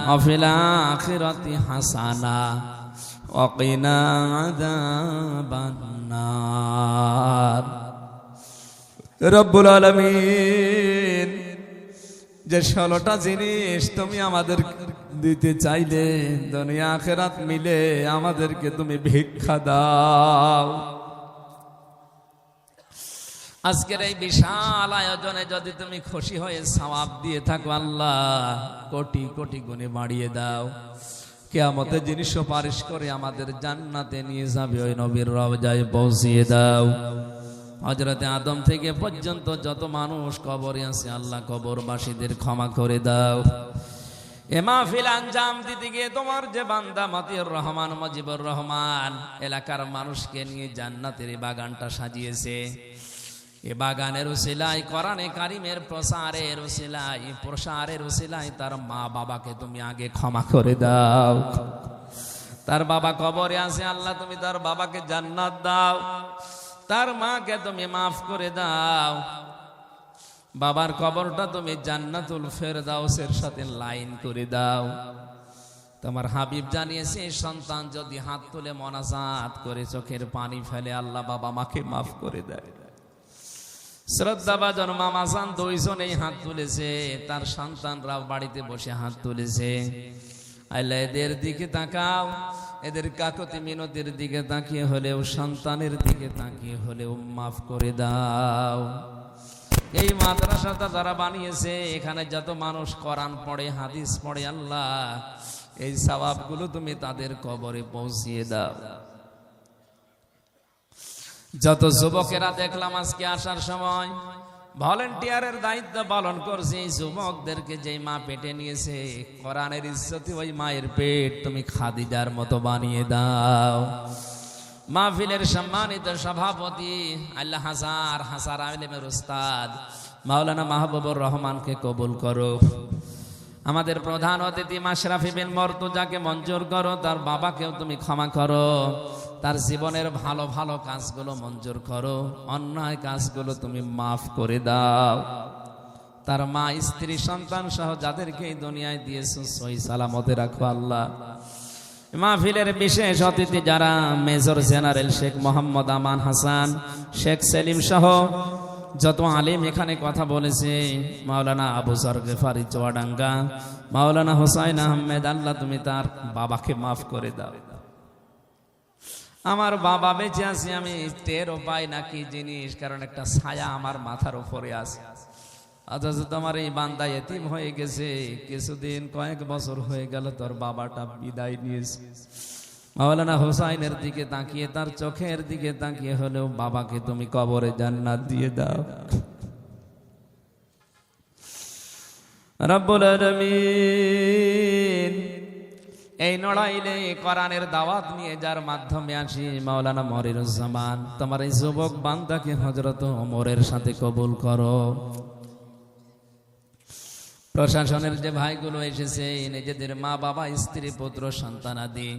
ওয়া ফিল আখিরাতি হাসানা ওয়া কিনা আযাবান নার। রব্বুল আলামিন, যে 16টা জিনিস তুমি আমাদের দিতে চাইলে দুনিয়া আখিরাত মিলে আমাদেরকে তুমি ভিক্ষা দাও। আজকের এই বিশাল আয়োজনে যদি তুমি খুশি হয়ে সওয়াব দিয়ে থাকো আল্লাহ কোটি কোটি গুণে বাড়িয়ে দাও। কিয়ামতে যিনি সুপারিশ করে আমাদের জান্নাতে নিয়ে যাবে ওই নবীর রওজায় পৌঁছিয়ে দাও। হযরতে আদম থেকে পর্যন্ত যত মানুষ কবরে আছে আল্লাহ কবরবাসীদের ক্ষমা করে দাও। এ মাহফিল আঞ্জাম দিতে গিয়ে তোমার যে বান্দা মতিউর রহমান, মুজিবুর রহমান এলাকার মানুষকে নিয়ে জান্নাতের এই বাগানটা সাজিয়েছে, এ বাগানের উসিলায় কোরআনে কারিমের প্রসারের উসিলায় তার মা বাবাকে তুমি আগে ক্ষমা করে দাও। তার বাবা কবরে আছে আল্লাহ তুমি তার বাবাকে জান্নাত দাও, তার মাকে তুমি মাফ করে দাও। বাবার কবরটা তুমি জান্নাতুল ফেরদাউসের সাথে লাইন করে দাও। তোমার হাবিব জানিয়েছে সন্তান যদি হাত তুলে মোনাজাত করে চোখের পানি ফেলে আল্লাহ বাবা মাকে মাফ করে দেয়। শ্রদ্ধাভাজন মামা জান 2 জনেই হাত তুলেছে, তার সন্তানরাও বাড়িতে বসে হাত তুলেছে। আল্লাহ এদের দিকে তাকাও, এদের কাকতি মিনতির দিকে তাকিয়ে হলেও সন্তানের দিকে তাকিয়ে হলেও মাফ করে দাও। এই মাদ্রাসাটা যারা বানিয়েছে, এখানে যত মানুষ কোরআন পড়ে, হাদিস পড়ে, আল্লাহ এই সওয়াবগুলো তুমি তাদের কবরে পৌঁছিয়ে দাও। যত যুবকেরা দেখলাম আজকে আসার সময় ভলেন্টিয়ারের দায়িত্ব পালন করছে, এই যুবকদেরকে যে মা পেটে নিয়েছে, কোরআনের ইজ্জতে ওই মায়ের পেট তুমি খাদিজার মতো বানিয়ে দাও। মাহফিলের সম্মানিত সভাপতি আল্লাহ হাসার আলেমের উস্তাদ মাওলানা মাহবুবুর রহমানকে কবুল করো। আমাদের প্রধান অতিথি মাশরাফি বিন মর্তুজাকে মঞ্জুর করো। তার বাবাকেও তুমি ক্ষমা করো, তার জীবনের ভালো ভালো কাজগুলো মঞ্জুর করো, অন্যায় কাজগুলো তুমি মাফ করে দাও। তার মা, স্ত্রী, সন্তান সহ যাদেরকে এই দুনিয়ায় দিয়েছো সহি সালামতে রাখো আল্লাহ। মাহফিলের বিশেষ অতিথি যারা, মেজর জেনারেল শেখ মোহাম্মদ আমান হাসান, শেখ সেলিম সহ যত আলিম এখানে কথা বলেছে, মাওলানা আবু যর গেফারি চুয়াডাঙ্গা, মাওলানা হোসাইন আহমেদ, আল্লাহ তুমি তার বাবাকে মাফ করে দাও। আমার বাবা বেঁচে আছে, আমি টেরও পাই না কি জিনিস, কারণ একটা ছায়া আমার মাথার উপরে আছে। অথচ তোমার এই বান্দা এতিম হয়ে গেছে, কিছুদিন কয়েক বছর হয়ে গেল তোর বাবাটা বিদায় নিয়েছে। মাওলানা হোসাইনের দিকে তাকিয়ে, তার চোখের দিকে তাকিয়ে হলেও বাবাকে তুমি কবরে জান্নাত দিয়ে দাও রব্বুল আলামিন। এই নড়াইলে কোরআনের দাওয়াত নিয়ে যার মাধ্যমে আসি, মাওলানা মনিরুজ্জামান, তোমার এই যুবক বান্দাকে হযরত ওমরের সাথে কবুল করো। প্রশাসনের যে ভাইগুলো এসেছে, নিজেদের মা বাবা, স্ত্রী, পুত্র, সন্তানাদি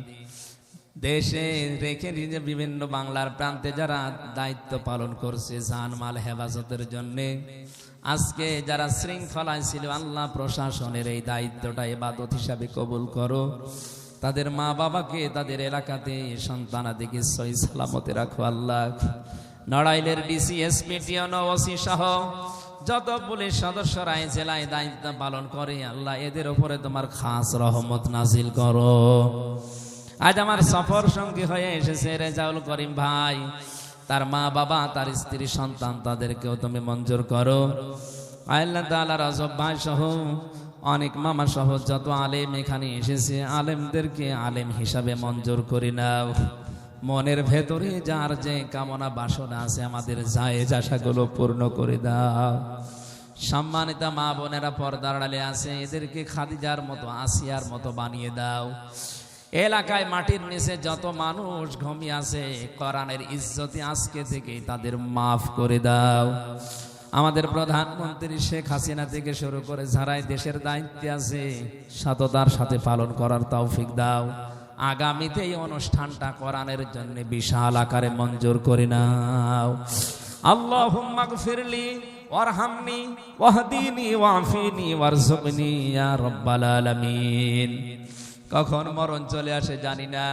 দেশে রেখে নিজে বিভিন্ন বাংলার প্রান্তে যারা দায়িত্ব পালন করছে জানমাল হেফাজতের জন্যে, আজকে যারা শৃঙ্খলায় ছিল, আল্লাহ প্রশাসনের এই দায়িত্বটা ইবাদত হিসাবে কবুল করো। তাদের মা বাবাকে, তাদের এলাকাতে সন্তানাদিকে সহি সালামতে রাখো আল্লাহ। নড়াইলের ডিসি, এসপি, টিএনও, ওসি সহ যত পুলিশ সদস্যরা এই জেলায় দায়িত্ব পালন করে, আল্লাহ এদের উপরে তোমার খাস রহমত নাজিল করো। আজ আমার সফর সঙ্গী হয়ে এসেছে রেজাউল করিম ভাই, তার মা বাবা, তার স্ত্রী, সন্তান, তাদেরকেও তুমি মঞ্জুর করো। আল্লাহ তাআলা রাজব ভাই সহ অনেক মামা সহ যত আলেম এখানে এসেছে, আলেমদেরকে আলেম হিসাবে মঞ্জুর করে নাও। মনের ভেতরে যার যে কামনা বাসনা আছে, আমাদের জায়েজ আশাগুলো পূর্ণ করে দাও। সম্মানিত মা বোনেরা পর্দার আড়ালে আছে, এদেরকে খাদিজার মতো, আসিয়ার মতো বানিয়ে দাও। এলাকায় মাটির নিচে যত মানুষ ঘুমিয়ে আছে, কোরআনের ইজ্জতে আজকে থেকে তাদের মাফ করে দাও। আমাদের প্রধানমন্ত্রী শেখ হাসিনা থেকে শুরু করে যারাই দেশের দায়িত্বে আছে, সততার সাথে পালন করার তৌফিক দাও। আগামীতে এই অনুষ্ঠানটা কোরআনের জন্য বিশাল আকারে মঞ্জুর করে নাও। আল্লাহুম্মা গফিরলি ওয়ারহামনি ওয়াহদিনি ওয়াফিনি ওয়ারযুকনি ইয়া রাব্বাল আলামিন। কখন মরণ চলে আসে জানি না,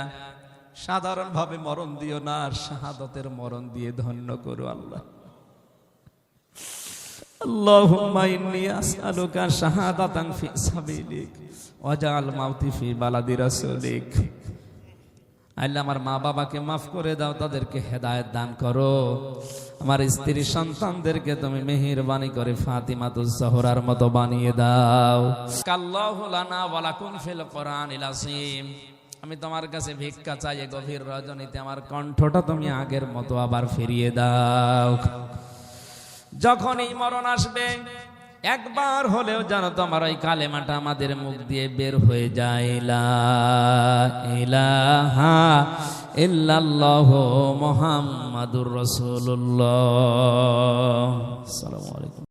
সাধারণভাবে মরণ দিও না, শাহাদাতের মরণ দিয়ে ধন্য করো আল্লাহ। আল্লাহুম্মা ইন্নী আসআলুকা শাহাদাতান ফি সাবিলিক ওয়াজআল মাউতি ফি বালাদি রাসূলিক। আল্লাহ আমার মা বাবাকে মাফ করে দাও, তাদেরকে হেদায়েত দান করো। আমার স্ত্রী সন্তানদেরকে তুমি মেহেরবানি করে ফাতিমাতুজ জোহরার মতো বানিয়ে দাও। কাল্লাহু লানা ওয়া লাকুম ফিল কোরআনিল আযীম। আমি তোমার কাছে ভিক্ষা চাই, গভীর রজনীতে আমার কণ্ঠটা তুমি আগের মতো আবার ফিরিয়ে দাও। যখন এই মরণ আসবে, একবার হলেও জানো তোমার ওই কালেমাটা আমাদের মুখ দিয়ে বের হয়ে যায়, লা ইলাহা ইল্লাল্লাহু মুহাম্মাদুর রাসূলুল্লাহ। আসসালামু আলাইকুম।